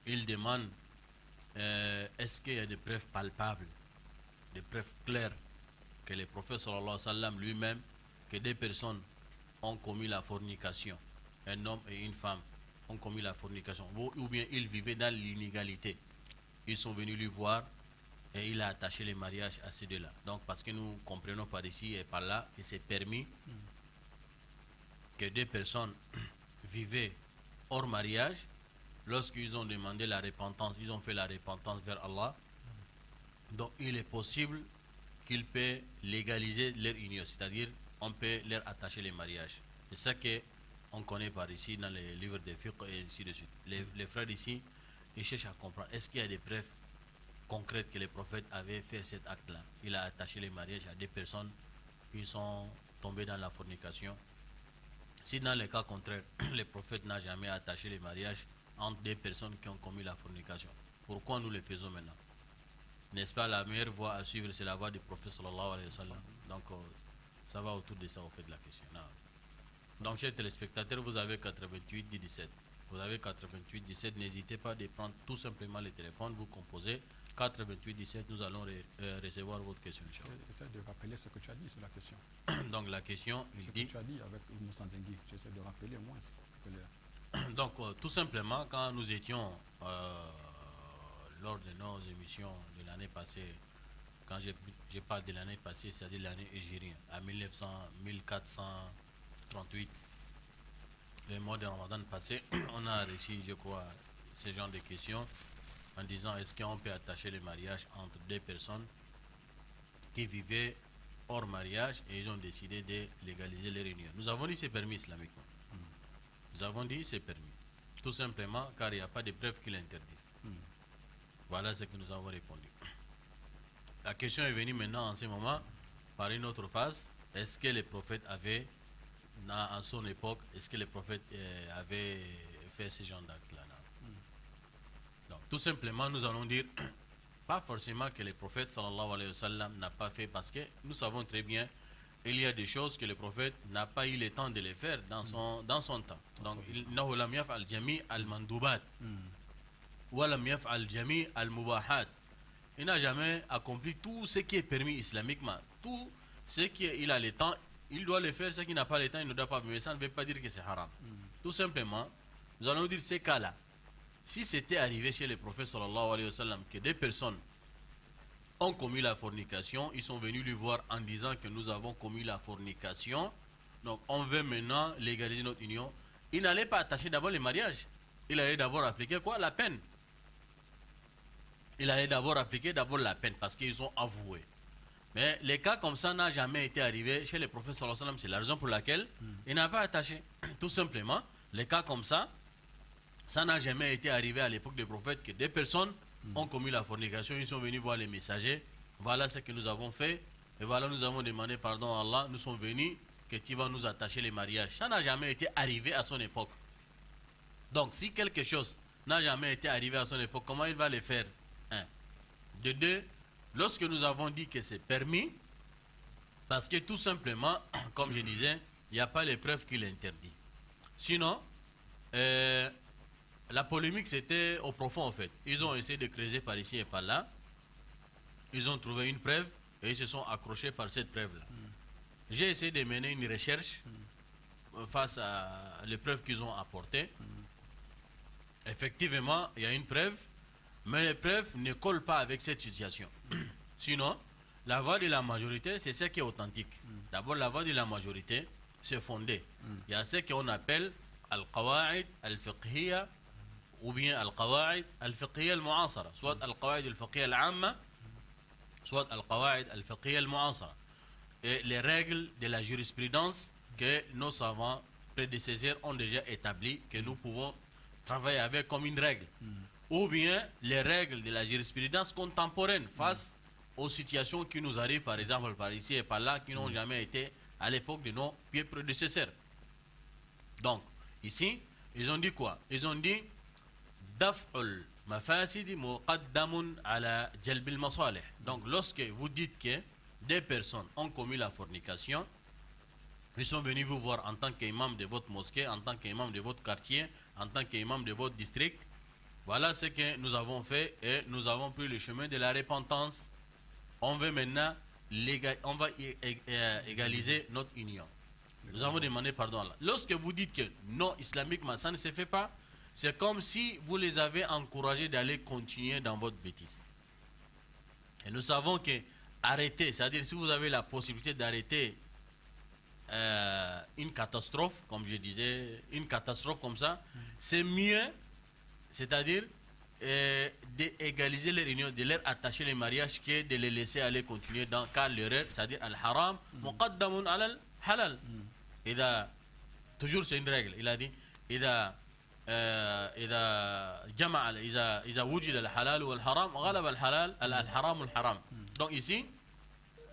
Ils demandent est-ce qu'il y a des preuves palpables, des preuves claires que le prophète sallallahu alayhi wa sallam lui-même, que 2 personnes ont commis la fornication, un homme et une femme ont commis la fornication, ou bien ils vivaient dans l'inégalité. Ils sont venus lui voir et il a attaché les mariages à ces 2-là. Donc parce que nous comprenons par ici et par là, et c'est permis que 2 personnes vivaient hors mariage. Lorsqu'ils ont demandé la repentance, ils ont fait la repentance vers Allah. Donc il est possible qu'ils peuvent légaliser leur union, c'est-à-dire on peut leur attacher les mariages. C'est ça qu'on connaît par ici dans les livres de fiqh et ainsi de suite. Les frères ici, ils cherchent à comprendre, est-ce qu'il y a des preuves concrètes que le prophète avait fait cet acte-là? Il a attaché les mariages à 2 personnes qui sont tombées dans la fornication. Si dans le cas contraire, le prophète n'a jamais attaché les mariages entre 2 personnes qui ont commis la fornication, pourquoi nous le faisons maintenant? N'est-ce pas la meilleure voie à suivre, c'est la voie du prophète sallallahu alayhi wa sallam. Donc ça va autour de ça au fait de la question. Non. Donc chers téléspectateurs, vous avez 88 17. Vous avez 88 17, n'hésitez pas de prendre tout simplement le téléphone, vous composez 88 17, nous allons recevoir votre question. J'essaie de rappeler ce que tu as dit sur la question. Donc la question, il ce dit... que tu as dit avec Moussa Zengui, j'essaie de rappeler au moins. Donc tout simplement, quand nous étions lors de nos émissions de l'année passée, quand je parle de l'année passée, c'est-à-dire l'année égérienne, à 1438, le mois de Ramadan passé, on a reçu, je crois, ce genre de questions en disant est-ce qu'on peut attacher le mariage entre deux personnes qui vivaient hors mariage et ils ont décidé de légaliser les réunions. Nous avons dit c'est permis islamiquement. Nous avons dit c'est permis. Tout simplement car il n'y a pas de preuves qui l'interdisent. Voilà ce que nous avons répondu. La question est venue maintenant en ce moment par une autre phase. Est-ce que les prophètes avaient, à son époque, est-ce que les prophètes avaient fait ce genre d'acte-là? Donc, tout simplement, nous allons dire, pas forcément que les prophètes, sallallahu alayhi wa sallam, n'a pas fait, parce que nous savons très bien, il y a des choses que le prophète n'a pas eu le temps de les faire dans son temps. Donc, إنه لم يفعل جميع المندوبات ولم يفعل جميع المباحات. Il n'a jamais accompli tout ce qui est permis islamiquement. Tout ce qu'il a le temps, il doit le faire. Ce qui n'a pas le temps, il ne doit pas. Mais ça ne veut pas dire que c'est haram. Tout simplement, nous allons dire ces cas-là. Si c'était arrivé chez le prophète sallallahu alayhi wa sallam que des personnes ont commis la fornication, ils sont venus lui voir en disant que nous avons commis la fornication, donc on veut maintenant légaliser notre union. Il n'allait pas attacher d'abord le mariage. Il allait d'abord appliquer quoi? La peine. Il allait d'abord appliquer la peine parce qu'ils ont avoué. Mais les cas comme ça n'ont jamais été arrivés chez le prophète sallallahu alayhi wa sallam. C'est la raison pour laquelle il n'a pas attaché. Tout simplement, les cas comme ça n'a jamais été arrivé à l'époque des prophètes que des personnes ont commis la fornication. Ils sont venus voir les messagers. Voilà ce que nous avons fait. Et voilà, nous avons demandé pardon à Allah. Nous sommes venus que tu vas nous attacher les mariages. Ça n'a jamais été arrivé à son époque. Donc, si quelque chose n'a jamais été arrivé à son époque, comment il va le faire? De deux, lorsque nous avons dit que c'est permis, parce que tout simplement, comme je disais, il n'y a pas les preuves qui l'interdisent. Sinon, la polémique c'était au profond en fait. Ils ont essayé de creuser par ici et par là. Ils ont trouvé une preuve et ils se sont accrochés par cette preuve-là. J'ai essayé de mener une recherche face à les preuves qu'ils ont apportées. Effectivement, il y a une preuve. Mais les preuves ne collent pas avec cette situation. Sinon, la voix de la majorité, c'est ce qui est authentique. D'abord, la voix de la majorité, c'est fondé. Il y a ce qu'on appelle al-qawa'id al-fiqhiyya ou bien al-qawa'id al-fiqhiyya al-mu'asara. Soit al-qawa'id al-fiqhiyya al-amma, soit al-qawa'id al-fiqhiyya al-mu'asara. Et les règles de la jurisprudence que nos savants prédécesseurs ont déjà établies, que nous pouvons travailler avec comme une règle. Ou bien les règles de la jurisprudence contemporaine face aux situations qui nous arrivent, par exemple, par ici et par là, qui n'ont jamais été à l'époque de nos pieds prédécesseurs. Donc, ici, ils ont dit quoi? Ils ont dit Daf'ul mafasidi muqaddamun ala jalbil masalih. Donc, lorsque vous dites que des personnes ont commis la fornication, ils sont venus vous voir en tant qu'imam de votre mosquée, en tant qu'imam de votre quartier, en tant qu'imam de votre district. Voilà ce que nous avons fait et nous avons pris le chemin de la repentance. On veut maintenant égaliser notre union. Nous avons demandé pardon à Allah. Lorsque vous dites que non, islamiquement, ça ne se fait pas, c'est comme si vous les avez encouragés d'aller continuer dans votre bêtise. Et nous savons que arrêter, c'est-à-dire si vous avez la possibilité d'arrêter une catastrophe, comme je disais, une catastrophe comme ça, c'est mieux. C'est-à-dire d'égaliser les réunions, de leur attacher les mariages que de les laisser aller continuer dans car l'erreur, c'est-à-dire al-haram, muqaddamun ala al-halal. Toujours c'est une règle, il a dit إذا وجد الحلال والحرام غلب الحلال الحرام والحرام. Donc ici,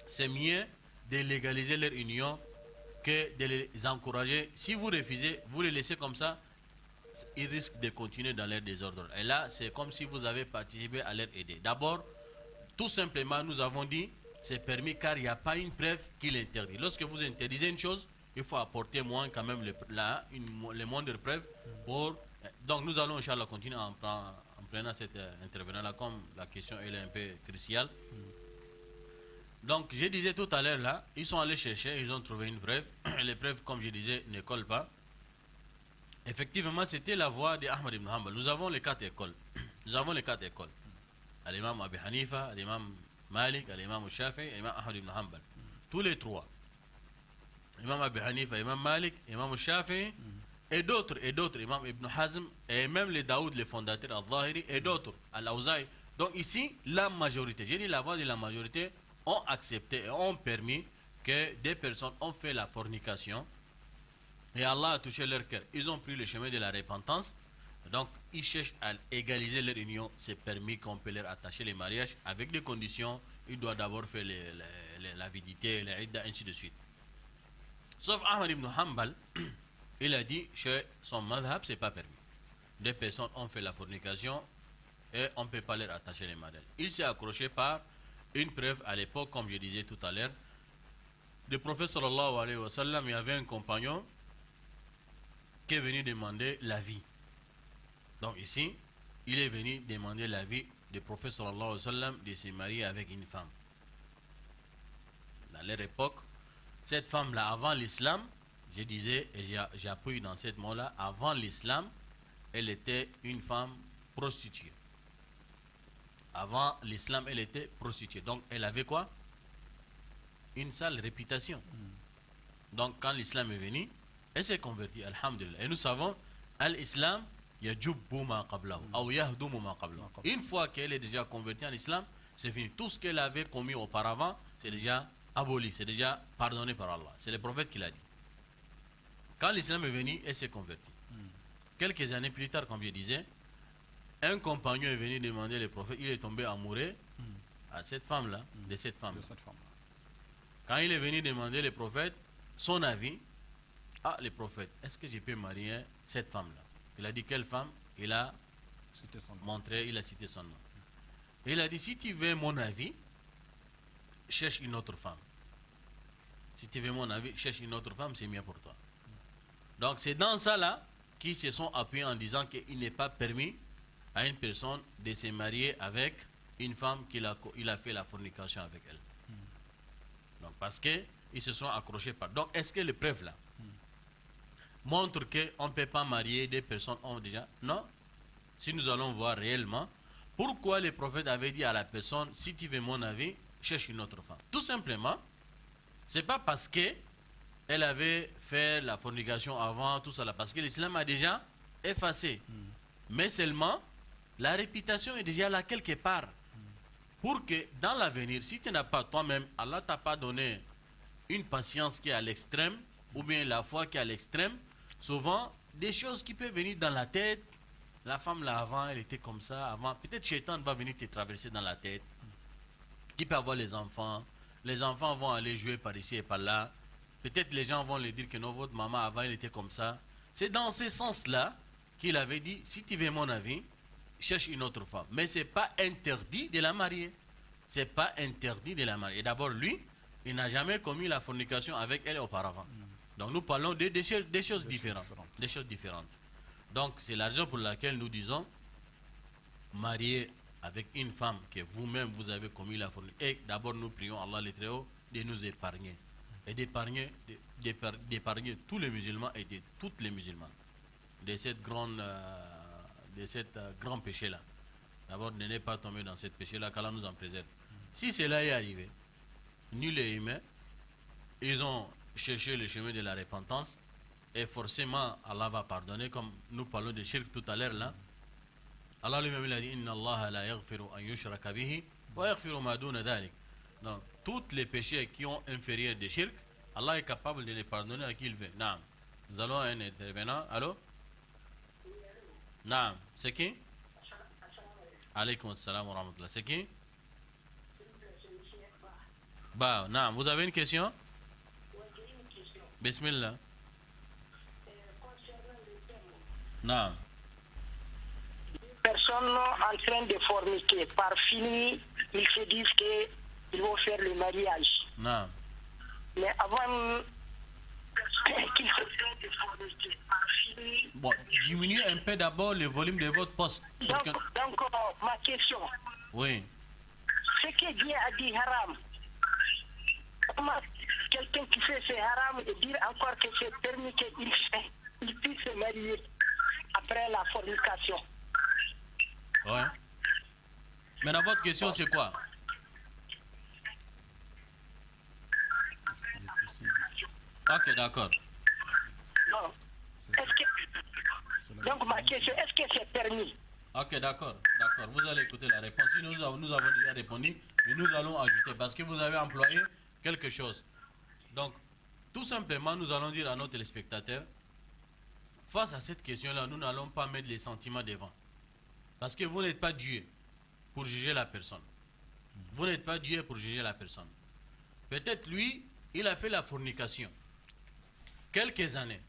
c'est mieux de légaliser leur union que de les encourager. Si vous refusez, vous les laissez comme ça, ils risquent de continuer dans leur désordre. Et là, c'est comme si vous avez participé à leur aider. D'abord, tout simplement, nous avons dit, c'est permis car il n'y a pas une preuve qui l'interdit. Lorsque vous interdisez une chose, il faut apporter moins quand même les moindres preuves pour... Donc nous allons, Inch'Allah, continuer en prenant cet intervenant-là, comme la question elle est un peu cruciale. Donc, je disais tout à l'heure là, ils sont allés chercher, ils ont trouvé une preuve. Les preuves, comme je disais, ne collent pas. Effectivement, c'était la voix d'Ahmad ibn Hanbal. Nous avons les 4 écoles. Nous avons les 4 écoles. L'imam Abi Hanifa, l'imam Malik, l'imam Shafi'i, l'imam Ahmad ibn Hanbal. Tous les 3. L'imam Abi Hanifa, l'imam Malik, l'imam Shafi'i et d'autres, Imam Ibn Hazm, et même les Daoud, les fondateurs, Al-Zahiri, et d'autres, Al-Awza'i. Donc ici, la majorité, j'ai dit la voix de la majorité, ont accepté et ont permis que des personnes ont fait la fornication et Allah a touché leur cœur. Ils ont pris le chemin de la repentance. Donc, ils cherchent à égaliser leur union. C'est permis qu'on peut leur attacher les mariages avec des conditions. Il doit d'abord faire l'avidité, les idda, ainsi de suite. Sauf Ahmad ibn Hanbal, il a dit chez son madhab, c'est pas permis. Des personnes ont fait la fornication et on ne peut pas leur attacher les mariages. Il s'est accroché par une preuve à l'époque, comme je disais tout à l'heure. Le prophète sallallahu alayhi wa sallam, il y avait un compagnon qui est venu demander l'avis. Donc ici, il est venu demander l'avis du prophète sallallahu alayhi wa sallam de se marier avec une femme. Dans leur époque, cette femme-là, avant l'islam, je disais, et j'ai appris dans cette mot-là, avant l'islam, elle était une femme prostituée. Avant l'islam, elle était prostituée. Donc, elle avait quoi? Une sale réputation. Donc, quand l'islam est venu, elle s'est convertie, alhamdulillah. Et nous savons, l'islam, yajubbu ma qablahu, ou yahdumu ma qablahu. Une fois qu'elle est déjà convertie en islam, c'est fini. Tout ce qu'elle avait commis auparavant, c'est déjà aboli, c'est déjà pardonné par Allah. C'est le prophète qui l'a dit. Quand l'islam est venu, elle s'est convertie. Quelques années plus tard, comme je disais, un compagnon est venu demander le prophète, il est tombé amoureux à cette femme-là, de cette femme. Quand il est venu demander le prophète son avis, le prophète, est-ce que je peux marier cette femme-là? Il a dit quelle femme? Il a montré, il a cité son nom. Il a dit, si tu veux mon avis, cherche une autre femme. Si tu veux mon avis, cherche une autre femme, c'est mieux pour toi. Donc c'est dans ça là qu'ils se sont appuyés en disant qu'il n'est pas permis à une personne de se marier avec une femme qu'il a fait la fornication avec elle. Donc parce qu'ils se sont accrochés par. Donc est-ce que les preuves là montrent qu'on ne peut pas marier des personnes ont déjà? Non. Si nous allons voir réellement, pourquoi le prophète avait dit à la personne, si tu veux mon avis, cherche une autre femme. Tout simplement, c'est pas parce que elle avait fait la fornication avant, tout ça là, parce que l'islam a déjà effacé. Mais seulement, la réputation est déjà là quelque part. Pour que dans l'avenir, si tu n'as pas toi-même, Allah t'a pas donné une patience qui est à l'extrême, ou bien la foi qui est à l'extrême, souvent, des choses qui peuvent venir dans la tête, la femme là avant, elle était comme ça, avant, peut-être Shaitan va venir te traverser dans la tête, qui peut avoir les enfants vont aller jouer par ici et par là, peut-être les gens vont lui dire que non, votre maman avant, elle était comme ça. C'est dans ce sens-là qu'il avait dit, si tu veux mon avis, cherche une autre femme. Mais ce n'est pas interdit de la marier. C'est pas interdit de la marier. Et d'abord, lui, il n'a jamais commis la fornication avec elle auparavant. Donc nous parlons des choses différentes. Des choses différentes. Donc c'est la raison pour laquelle nous disons, marier avec une femme que vous-même vous avez commis la fornication. Et d'abord nous prions Allah le Très-Haut de nous épargner. Et d'épargner tous les musulmans et de toutes les musulmanes de cette grand péché-là. D'abord, ne pas tomber dans ce péché-là, qu'Allah nous en préserve. Si cela est arrivé, nul est humain, ils ont cherché le chemin de la repentance, et forcément, Allah va pardonner, comme nous parlons de shirk tout à l'heure là. Allah lui-même il a dit, Inna Allah la yaghfiru an yushraka bihi, wa yaghfiru ma duna dhalik. Donc, tous les péchés qui ont inférieur de shirk, Allah est capable de les pardonner à qui il veut. Naam. Nous allons à un intervenant. Allô? Naam. C'est qui? Alaykoum assalam wa rahmatullah. C'est qui? Bah, naam. Vous avez une question? Bismillah. Naam. Personnes en train de forniquer, par fini, ils se disent qu'ils vont faire le mariage. Non. Mais avant qu'ils se fassent de forniquer, par fini... Bon, diminuez un peu d'abord le volume de votre poste. Donc, ma question. Oui. Ce que Dieu a dit haram, comment quelqu'un qui fait ce haram et dire encore que c'est permis qu'il puisse se marier après la fornication? Ouais. Maintenant, votre question, c'est quoi? Ok, d'accord. Non. Est-ce que Donc ma question, est-ce que c'est permis? Ok, d'accord, d'accord. Vous allez écouter la réponse. Si nous avons déjà répondu, mais nous allons ajouter parce que vous avez employé quelque chose. Donc, tout simplement, nous allons dire à nos téléspectateurs, face à cette question-là, nous n'allons pas mettre les sentiments devant. Parce que vous n'êtes pas Dieu pour juger la personne. Vous n'êtes pas Dieu pour juger la personne. Peut-être lui, il a fait la fornication quelques années.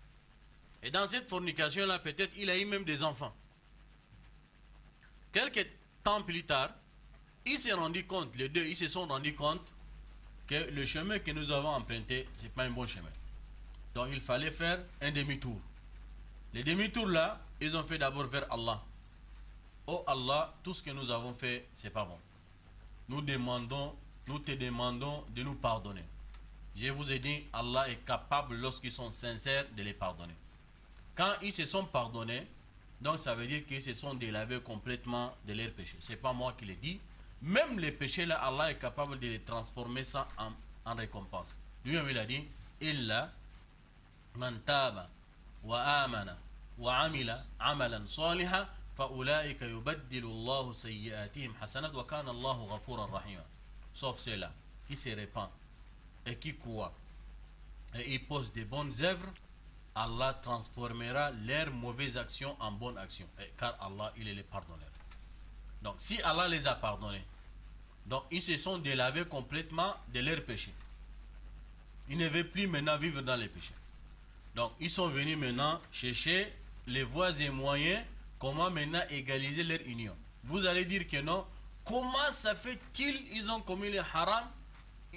Et dans cette fornication-là, peut-être il a eu même des enfants. Quelques temps plus tard, il s'est rendu compte, les deux, ils se sont rendus compte que le chemin que nous avons emprunté, ce n'est pas un bon chemin. Donc il fallait faire un demi-tour. Les demi-tours là, ils ont fait d'abord vers Allah. Oh Allah, tout ce que nous avons fait, c'est pas bon. Nous te demandons de nous pardonner. Je vous ai dit, Allah est capable, lorsqu'ils sont sincères, de les pardonner. Quand ils se sont pardonnés, donc ça veut dire qu'ils se sont délavés complètement de leurs péchés. Ce n'est pas moi qui le dis. Même les péchés là, Allah est capable de les transformer ça en récompense. Lui-même il a dit, Illa man taba wa amana wa amila amalan saliha fa ulaika yubaddilu Allahu sayyi'atihim hasanat wa kana Allahu ghafuran rahima. Sauf ceux-là qui se répandent et qui croient et ils posent des bonnes œuvres, Allah transformera leurs mauvaises actions en bonnes actions, car Allah il est le pardonneur. Donc si Allah les a pardonnés, donc ils se sont délavés complètement de leurs péchés. Ils ne veulent plus maintenant vivre dans les péchés. Donc ils sont venus maintenant chercher les voies et moyens comment maintenant égaliser leur union. Vous allez dire que non, comment ça fait-il ils ont commis le haram,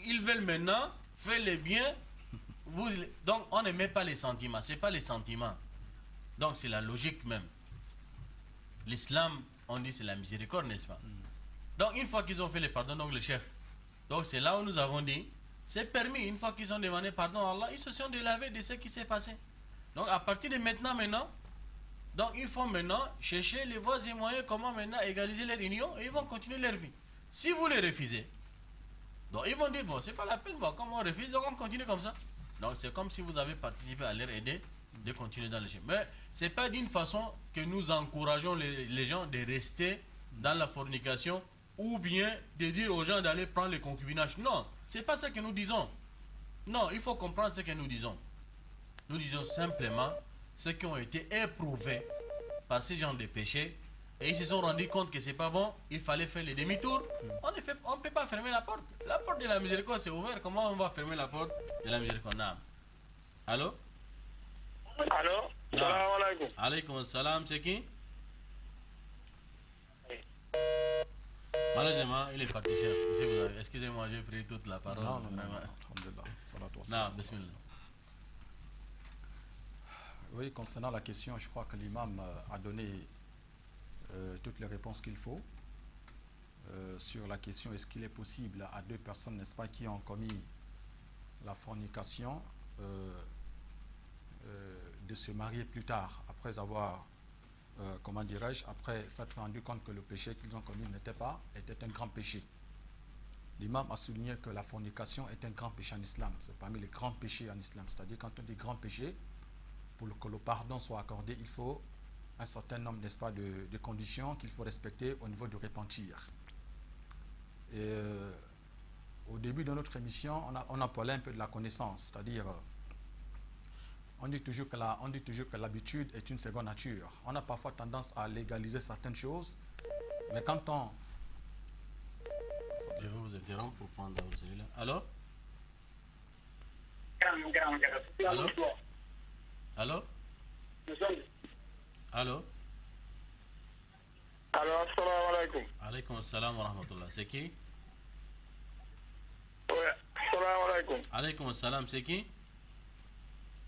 ils veulent maintenant faire le bien. Donc on ne met pas les sentiments, c'est pas les sentiments. Donc c'est la logique même. L'islam, on dit c'est la miséricorde, n'est-ce pas? Donc une fois qu'ils ont fait le pardon, donc le chef. Donc c'est là où nous avons dit, c'est permis, une fois qu'ils ont demandé pardon à Allah, ils se sont délavés de ce qui s'est passé. Donc à partir de maintenant, donc il faut maintenant chercher les voies et moyens comment maintenant égaliser leur union et ils vont continuer leur vie. Si vous les refusez, donc ils vont dire, bon, c'est pas la peine, bon, comme on refuse, donc on continue comme ça. Donc c'est comme si vous avez participé à leur aider de continuer dans le chemin. Mais c'est pas d'une façon que nous encourageons les gens de rester dans la fornication ou bien de dire aux gens d'aller prendre le concubinage. Non, c'est pas ça que nous disons. Non, il faut comprendre ce que nous disons. Nous disons simplement ceux qui ont été éprouvés par ces gens de péché et ils se sont rendus compte que c'est pas bon, il fallait faire le demi-tour. On ne peut pas fermer la porte. La porte de la miséricorde c'est ouverte. Comment on va fermer la porte de la miséricorde? Allô? Allô? Salam alaikum. Alaykoum salam, c'est qui? Malheureusement, il est parti cher. Excusez-moi, j'ai pris toute la parole. Non, alhamdulillah. Salatu wa salam. Non, bismillah. Oui, concernant la question, je crois que l'imam a donné toutes les réponses qu'il faut. Sur la question, est-ce qu'il est possible à deux personnes, n'est-ce pas, qui ont commis la fornication, de se marier plus tard, après avoir, comment dirais-je, après s'être rendu compte que le péché qu'ils ont commis était un grand péché. L'imam a souligné que la fornication est un grand péché en islam. C'est parmi les grands péchés en islam. C'est-à-dire, quand on dit grand péché, pour que le pardon soit accordé, il faut un certain nombre, n'est-ce pas, de conditions qu'il faut respecter au niveau du repentir. Et au début de notre émission, on a parlé un peu de la connaissance, c'est-à-dire, on dit toujours que l'habitude est une seconde nature. On a parfois tendance à légaliser certaines choses, mais quand on... Je vais vous interrompre pour prendre celui-là. Allô? Allô? Allô? Allô? Allô, assalamu alaikum. Alaykoum salam wa rahmatullah. C'est qui? Oui, assalamu alaikum. Alaykoum salam, c'est qui?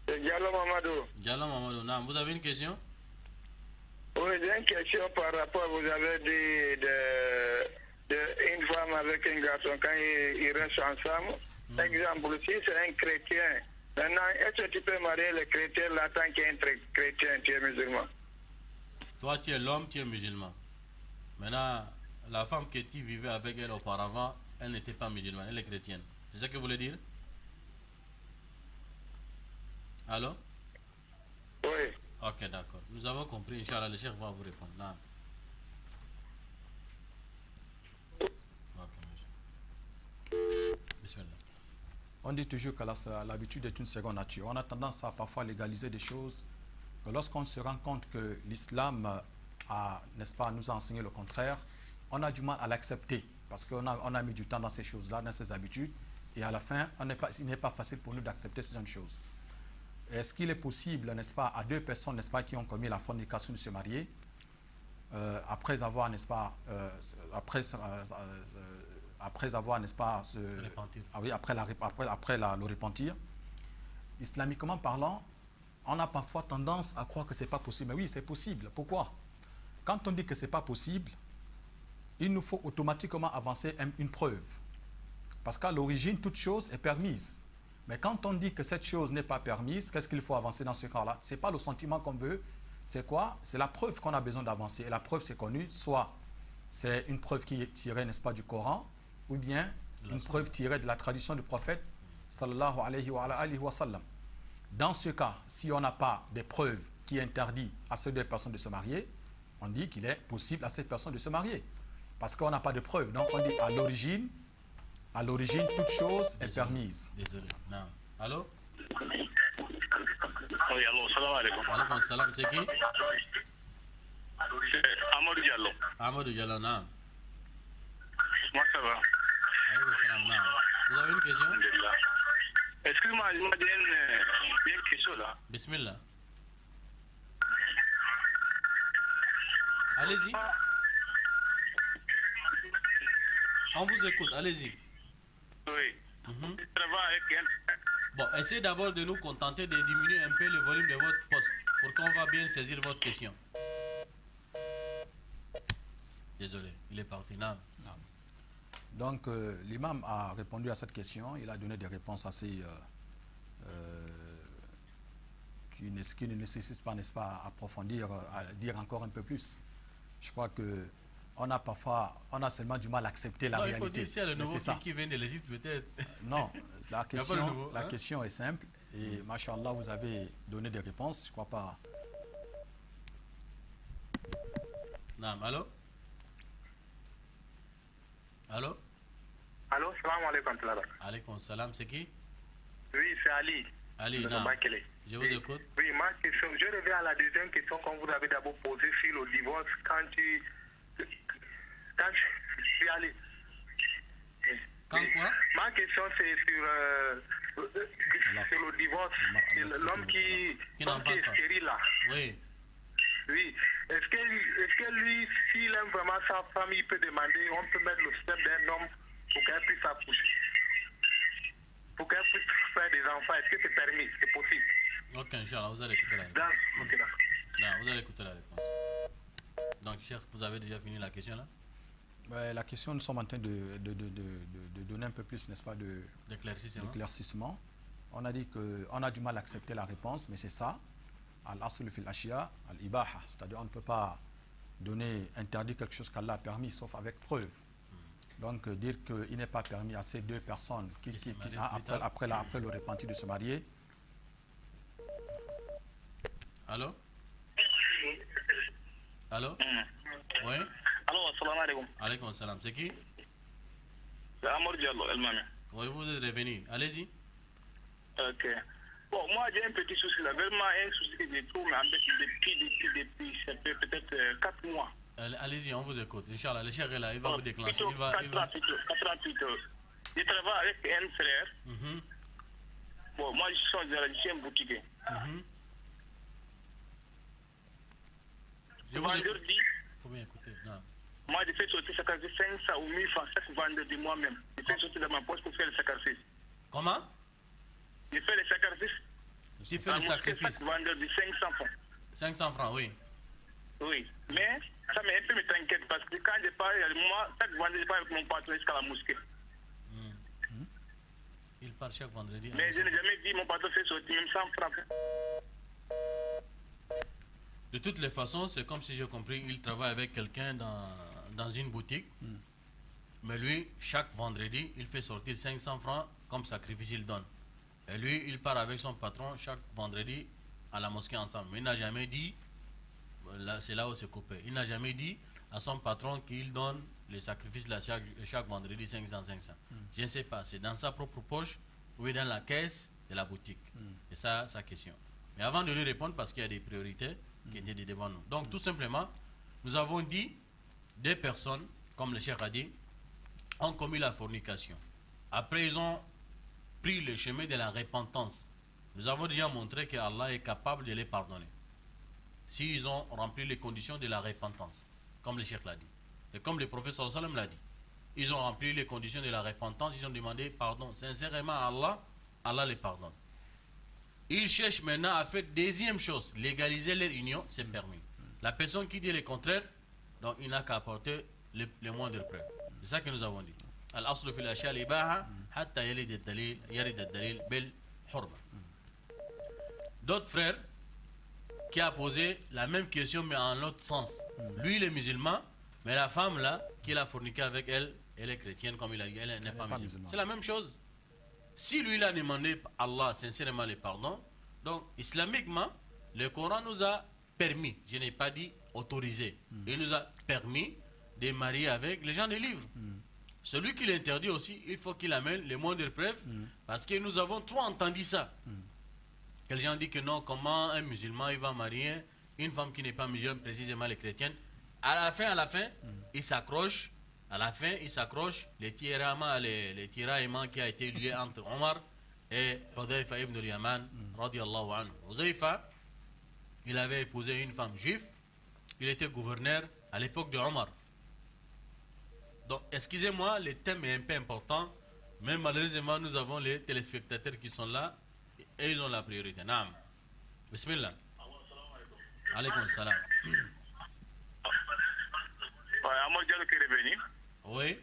C'est Diallo Mamadou. Diallo Mamadou, non, vous avez une question? Oui, j'ai une question par rapport, vous avez dit une femme avec un garçon quand ils restent ensemble. Exemple, si c'est un chrétien, maintenant, est-ce que tu peux marier le chrétien là tant qu'il est un chrétien, tu es musulman? Toi, tu es l'homme, tu es musulman. Maintenant, la femme que tu vivais avec elle auparavant, elle n'était pas musulmane, elle est chrétienne. C'est ça que vous voulez dire? Allô? Oui. Ok, d'accord. Nous avons compris. Inch'Allah, le cheikh va vous répondre. Non. Ok, monsieur. Bismillah. On dit toujours que l'habitude est une seconde nature. On a tendance à parfois légaliser des choses que lorsqu'on se rend compte que l'islam n'est-ce pas, nous a enseigné le contraire, on a du mal à l'accepter parce qu'on a mis du temps dans ces choses-là, dans ces habitudes, et à la fin, il n'est pas facile pour nous d'accepter ces genre choses. Est-ce qu'il est possible, n'est-ce pas, à deux personnes, n'est-ce pas, qui ont commis la fornication de se marier, après avoir, n'est-ce pas, après avoir, n'est-ce pas, après le repentir, islamiquement parlant, on a parfois tendance à croire que ce n'est pas possible. Mais oui, c'est possible. Pourquoi? Quand on dit que ce n'est pas possible, il nous faut automatiquement avancer une preuve. Parce qu'à l'origine, toute chose est permise. Mais quand on dit que cette chose n'est pas permise, qu'est-ce qu'il faut avancer dans ce cas-là? Ce n'est pas le sentiment qu'on veut. C'est quoi? C'est la preuve qu'on a besoin d'avancer. Et la preuve, c'est connue. Soit c'est une preuve qui est tirée, n'est-ce pas, du Coran, ou bien une preuve tirée de la tradition du prophète, sallallahu alayhi wa sallam. Dans ce cas, si on n'a pas de preuves qui interdisent à ces deux personnes de se marier, on dit qu'il est possible à ces personnes de se marier. Parce qu'on n'a pas de preuves. Donc on dit à l'origine, toute chose est permise. Désolé. Non. Allô? Oui, allô, salam alaikum. Alaikum salam, c'est qui? C'est Amadou Diallo. Amadou Diallo, non. Moi, ça va. Alaikum salam, non. Vous avez une question? Alhamdulillah. Excuse-moi, il m'a dit une question là. Bismillah. Allez-y. On vous écoute, allez-y. Oui. Mhm. Je travaille avec un... Bon, essayez d'abord de nous contenter de diminuer un peu le volume de votre poste pour qu'on va bien saisir votre question. Désolé, il est parti. Non. Donc l'imam a répondu à cette question. Il a donné des réponses assez qui ne nécessitent pas, n'est-ce pas, à approfondir, à dire encore un peu plus. Je crois que on a seulement du mal à accepter la réalité. Il faut dire s'il y a le Mais nouveau c'est ça. qui vient de l'Égypte peut-être. Non, la nouveau, hein? question est simple et machallah, vous avez donné des réponses. Je crois pas. Non, allô? Allô? Allô, salam alaikum. Alaykoum salam, c'est qui? Oui, c'est Ali. Ali, de non. Bakele. Je vous Oui. écoute. Oui, ma question, je reviens à la deuxième question qu'on vous avait d'abord posée sur le divorce quand je suis allé. Quand quoi? Ma question c'est sur le divorce. C'est l'homme qui n'en parle est pas. stérile là. Oui. Oui. Est-ce que lui, s'il aime vraiment sa femme, il peut demander, on peut mettre le step d'un homme pour qu'elle puisse accoucher, pour qu'elle puisse faire des enfants? Est-ce que c'est permis? C'est possible? Ok, Inch'Allah, vous allez écouter la réponse. Ok, d'accord. Non, vous allez écouter la réponse. Donc, cher, vous avez déjà fini la question là? La question, nous sommes en train de donner un peu plus, n'est-ce pas, D'éclaircissement. d'éclaircissement. On a dit qu'on a du mal à accepter la réponse, mais c'est ça. Al-aslu fil ashya, al-ibaha. C'est-à-dire on ne peut pas interdire quelque chose qu'Allah a permis, sauf avec preuve. Donc dire qu'il n'est pas permis à ces deux personnes après le repenti de se marier. Allô? Allô? Oui? Allô, assalamu alaikum. Alaykoum salam, c'est qui? C'est Amadou Diallo, El-Mami. Oui, vous êtes revenu. Allez-y. Ok. Bon, moi j'ai un petit souci là, vraiment un souci que je trouve avec depuis ça fait peut-être 4 mois. Allez-y, on vous écoute. Inch'Allah, le cher est là, il va vous déclencher. Plutôt 88 heures. Je travaille avec un frère. Mhm, Bon, moi je suis un boutiquier. mhm. Je vous écoute. Vendredi, Faut bien écouter. Non. moi je fais sortir sacrifice 500 ou 1000 francs chaque vendredi moi-même. Je fais sortir dans ma poche pour faire le sacrifice. Comment? Je fais le sacrifice. Tu fais le sacrifice. Chaque vendredi 500 francs. 500 francs, oui. Oui, mais ça un peu me t'inquiète parce que quand je pars, moi, chaque vendredi, je pars avec mon patron jusqu'à la mosquée. Il part chaque vendredi. Mais je n'ai jamais dit mon patron fait sortir même 100 francs. De toutes les façons, c'est comme si j'ai compris, il travaille avec quelqu'un dans une boutique. Mais lui, chaque vendredi, il fait sortir 500 francs comme sacrifice il donne. Et lui, il part avec son patron chaque vendredi à la mosquée ensemble. Mais il n'a jamais dit, c'est là où c'est coupé, il n'a jamais dit à son patron qu'il donne les sacrifices là chaque vendredi 500. Je ne sais pas, c'est dans sa propre poche ou dans la caisse de la boutique. C'est ça sa question. Mais avant de lui répondre, parce qu'il y a des priorités qui étaient devant nous. Donc tout simplement, nous avons dit, des personnes, comme le cheikh a dit, ont commis la fornication. Après, ils ont pris le chemin de la repentance. Nous avons déjà montré que Allah est capable de les pardonner. S'ils ont rempli les conditions de la repentance, comme le cheikh l'a dit. Et comme le prophète sallallahu alayhi wa sallam l'a dit. Ils ont rempli les conditions de la repentance, ils ont demandé pardon sincèrement à Allah, Allah les pardonne. Ils cherchent maintenant à faire deuxième chose, légaliser leur union, c'est permis. La personne qui dit le contraire, donc il n'a qu'à apporter les moindres preuves. C'est ça que nous avons dit. Al-aslu fil ashya al-ibaha hatta yarid ad-dalil bil hurma. D'autres frères qui a posé la même question mais en l'autre sens. Lui il est musulman, mais la femme là qu'il a forniqué avec elle, elle est chrétienne comme il a dit, elle n'est pas musulmane. C'est la même chose. Si lui il a demandé à Allah sincèrement le pardon, donc islamiquement, le Coran nous a permis, je n'ai pas dit autorisé, il nous a permis de marier avec les gens des livres. Celui qui l'interdit aussi, il faut qu'il amène les moindres preuves, parce que nous avons trop entendu ça. Quelqu'un dit que non, comment un musulman il va marier une femme qui n'est pas musulmane, précisément les chrétiennes. À la fin, il s'accroche. À la fin, il s'accroche les tiraillements qui a été lié entre Omar et Hudayfa ibn al-Yaman, radiallahu anhu. Hudayfa, il avait épousé une femme juive. Il était gouverneur à l'époque de Omar. Donc, excusez-moi, le thème est un peu important, mais malheureusement, nous avons les téléspectateurs qui sont là et ils ont la priorité. Naam. Bismillah. Alaykoum salam. Oui.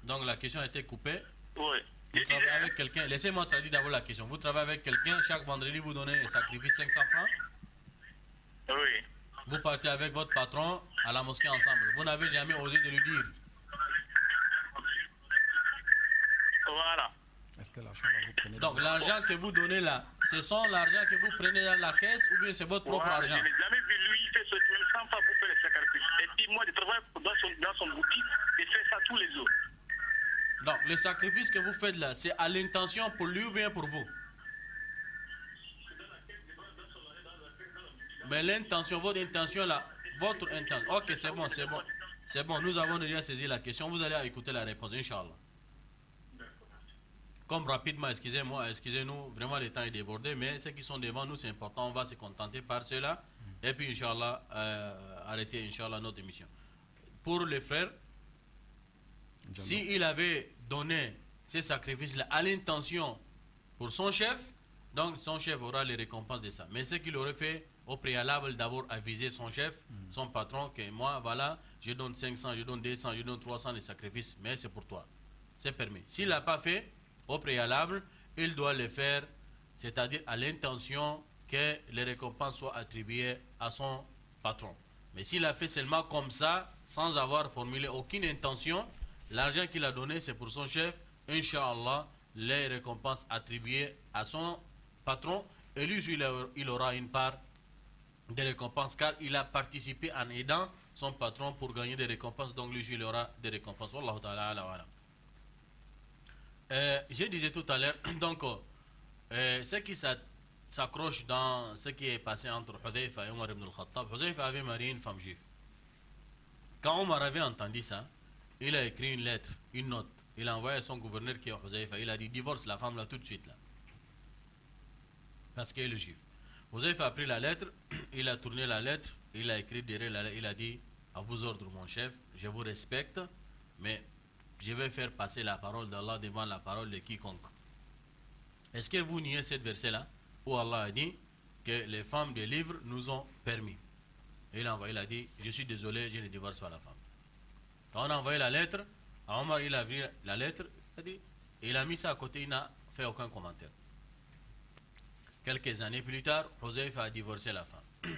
Donc la question a été coupée. Oui. Vous travaillez avec quelqu'un. Laissez-moi traduire d'abord la question. Vous travaillez avec quelqu'un, chaque vendredi vous donnez un sacrifice 500 francs. Oui. Vous partez avec votre patron à la mosquée ensemble. Vous n'avez jamais osé de lui dire. Voilà. Est-ce que l'argent là, vous prenez? Donc l'argent que vous donnez là, ce sont l'argent que vous prenez dans la caisse ou bien c'est votre propre Voilà, argent? je n'ai jamais vu lui faire ce même 100 fois pour faire les sacrifices. Et puis moi, je travaille dans son boutique et fais ça tous les jours. Donc le sacrifice que vous faites là, c'est à l'intention pour lui ou bien pour vous? Mais l'intention, votre intention là, votre intention. Ok, c'est bon, c'est bon. C'est bon, nous avons déjà saisi la question. Vous allez écouter la réponse, Inch'Allah. Comme rapidement, excusez-nous, vraiment le temps est débordé, mais ceux qui sont devant nous, c'est important, on va se contenter par cela. Et puis, Inch'Allah, arrêter, Inch'Allah, notre émission. Pour les frères, s'il avait donné ces sacrifices-là à l'intention pour son chef, donc son chef aura les récompenses de ça. Mais ce qu'il aurait fait au préalable, d'abord aviser son chef, son patron, que moi, voilà, je donne 500, je donne 200, je donne 300 de sacrifices, mais c'est pour toi. C'est permis. S'il n'a pas fait, au préalable, il doit le faire, c'est-à-dire à l'intention que les récompenses soient attribuées à son patron. Mais s'il a fait seulement comme ça, sans avoir formulé aucune intention, l'argent qu'il a donné, c'est pour son chef, Inch'Allah, les récompenses attribuées à son patron, et lui, il aura une part des récompenses, car il a participé en aidant son patron pour gagner des récompenses, donc lui, il aura des récompenses. Wallahu ta'ala ala wa ala. Je disais tout à l'heure, donc, ce qui s'accroche dans ce qui est passé entre Hudayfa et Omar ibn al-Khattab, Hudayfa avait marié une femme juive. Quand Omar avait entendu ça, il a écrit une lettre, une note. Il a envoyé à son gouverneur qui est Hudayfa. Il a dit divorce la femme là tout de suite là. Parce qu'elle est juive. Hudayfa a pris la lettre, il a tourné la lettre, il a écrit derrière la lettre, il a dit à vos ordres mon chef, je vous respecte, mais je vais faire passer la parole d'Allah devant la parole de quiconque. Est-ce que vous niez cette verset-là où Allah a dit que les femmes des livres nous ont permis? Et il a dit, je suis désolé, je ne divorce pas la femme. Quand on a envoyé la lettre, à Omar il a vu la lettre, il a mis ça à côté, il n'a fait aucun commentaire. Quelques années plus tard, Hudayfa a divorcé la femme.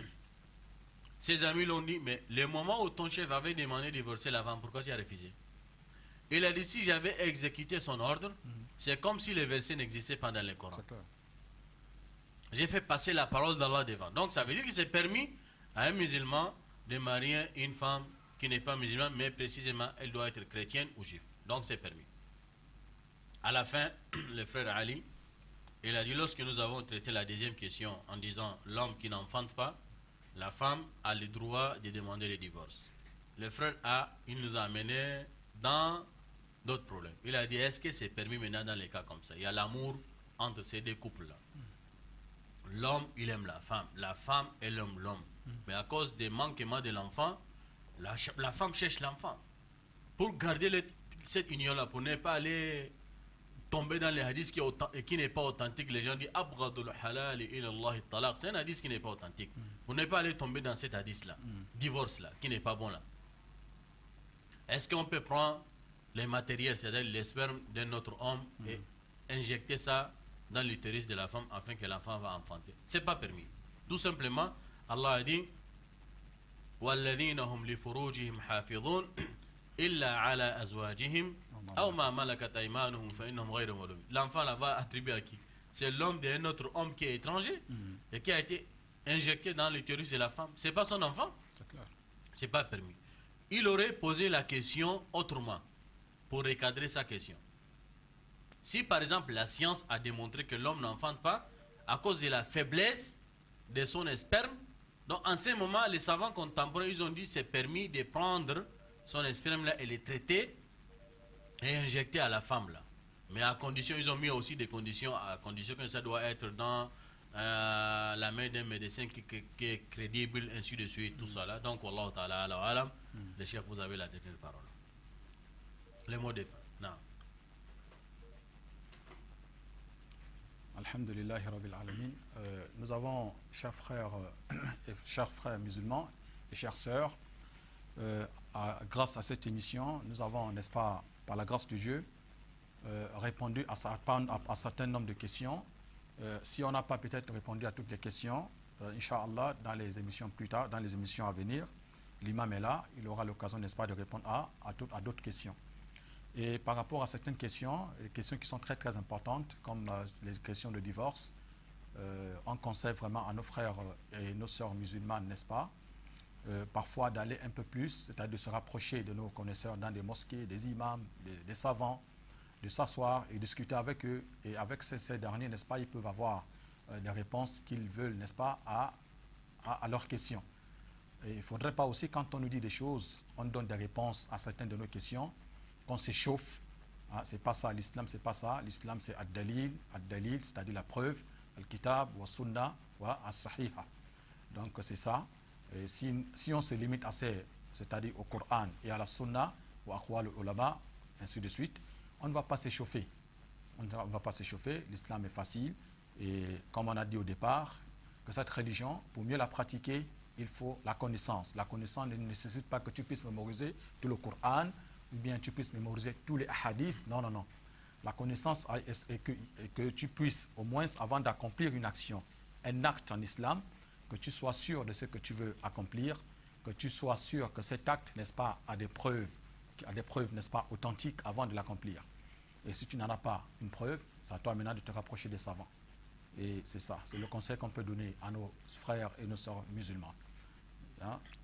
Ses amis l'ont dit, mais le moment où ton chef avait demandé de divorcer la femme, pourquoi tu as refusé? Il a dit, si j'avais exécuté son ordre, c'est comme si le verset n'existait pas dans le Coran. j'ai fait passer la parole d'Allah devant. Donc ça veut dire que c'est permis à un musulman de marier une femme qui n'est pas musulmane, mais précisément elle doit être chrétienne ou juive. Donc c'est permis. À la fin, le frère Ali, il a dit, lorsque nous avons traité la deuxième question en disant l'homme qui n'enfante pas, la femme a le droit de demander le divorce. Le frère il nous a amené dans d'autres problèmes. Il a dit, est-ce que c'est permis maintenant dans les cas comme ça? Il y a l'amour entre ces deux couples-là. L'homme, il aime la femme, elle aime l'homme. Mais à cause des manquements de l'enfant, la femme cherche l'enfant. Pour garder cette union-là, pour ne pas aller tomber dans les hadiths qui n'est pas authentique, les gens disent Abghadul halal ila Allah talaq. C'est un hadith qui n'est pas authentique. Pour ne pas aller tomber dans cet hadith-là, divorce-là, qui n'est pas bon là. Est-ce qu'on peut prendre les matériels, c'est-à-dire les spermes d'un autre homme et injecter ça dans l'utérus de la femme afin que l'enfant va enfanter? C'est pas permis. Tout simplement, Allah a dit وَالَّذِينَ هُمْ لِفُرُوجِهِمْ حَافِظُونَ إِلَّا عَلَى أَزْوَاجِهِمْ أَوْ مَا مَلَكَتْ أَيْمَانُهُمْ فَإِنَّهُمْ غَيْرُ مَلُومِينَ. L'enfant là va attribuer à qui? C'est l'homme d'un autre homme qui est étranger et qui a été injecté dans l'utérus de la femme. C'est pas son enfant. C'est clair. C'est pas permis. Il aurait posé la question autrement pour recadrer sa question. Si par exemple la science a démontré que l'homme n'enfante pas à cause de la faiblesse de son sperme, donc en ce moment les savants contemporains ils ont dit c'est permis de prendre son sperme là et le traiter et injecter à la femme là. Mais à condition, ils ont mis aussi des conditions, à condition que ça doit être dans la main d'un médecin qui est crédible, ainsi de suite, tout ça là. Donc, Wallahu ta'ala alam, les chefs, vous avez la dernière parole. Les mots de fin. Non. Alhamdulillahi Rabbil Alamin. Nous avons, chers frères musulmans et chères sœurs, grâce à cette émission, nous avons, n'est-ce pas, par la grâce de Dieu, répondu à un certain nombre de questions. Si on n'a pas peut-être répondu à toutes les questions, Inch'Allah, dans les émissions plus tard, dans les émissions à venir, l'imam est là, il aura l'occasion, n'est-ce pas, de répondre à d'autres questions. Et par rapport à certaines questions, les questions qui sont très très importantes, comme les questions de divorce, on conseille vraiment à nos frères et nos sœurs musulmanes, n'est-ce pas, parfois d'aller un peu plus, c'est-à-dire de se rapprocher de nos connaisseurs dans des mosquées, des imams, des savants, de s'asseoir et discuter avec eux. Et avec ces derniers, n'est-ce pas, ils peuvent avoir des réponses qu'ils veulent, n'est-ce pas, à leurs questions. Et il ne faudrait pas aussi, quand on nous dit des choses, on donne des réponses à certaines de nos questions, qu'on s'échauffe. C'est pas ça, l'islam, c'est pas ça. L'islam, c'est ad-dalil, c'est-à-dire la preuve, al-kitab, wa sunnah, wa as-sahiha. Donc, c'est ça. Et si on se limite à c'est-à-dire au Coran et à la Sunna, ou à aqwal ulama, ainsi de suite, on ne va pas s'échauffer. On ne va pas s'échauffer. L'islam est facile. Et comme on a dit au départ, que cette religion, pour mieux la pratiquer, il faut la connaissance. La connaissance ne nécessite pas que tu puisses mémoriser tout le Coran, ou bien tu puisses mémoriser tous les hadiths. Non, non, non. La connaissance est que tu puisses, au moins, avant d'accomplir une action, un acte en islam, que tu sois sûr de ce que tu veux accomplir, que tu sois sûr que cet acte, n'est-ce pas, a des preuves, n'est-ce pas, authentiques avant de l'accomplir. Et si tu n'en as pas une preuve, c'est à toi maintenant de te rapprocher des savants. Et c'est ça, c'est le conseil qu'on peut donner à nos frères et nos sœurs musulmans.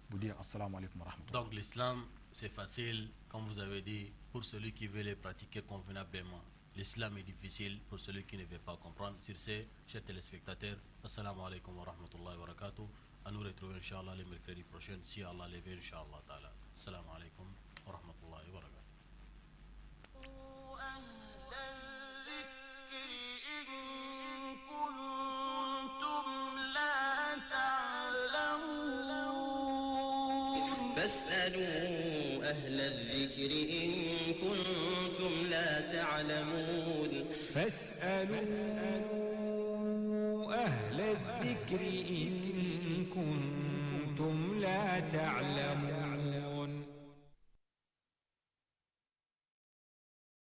Vous dire assalamu alaikum wa rahmatullah. Donc l'islam, c'est facile, comme vous avez dit, pour celui qui veut les pratiquer convenablement. L'islam est difficile pour celui qui ne veut pas comprendre. Sur ce, chers téléspectateurs, assalamu alaikum wa rahmatullahi wa barakatuh. À nous retrouver, Inch'Allah, les mercredis prochains, si Allah le veut, Inch'Allah ta'ala. Assalamu alaikum wa rahmatullahi wa barakatuh. فاسألوا أهل الذكر إن كنتم لا تعلمون فاسألوا أهل الذكر إن كنتم لا تعلمون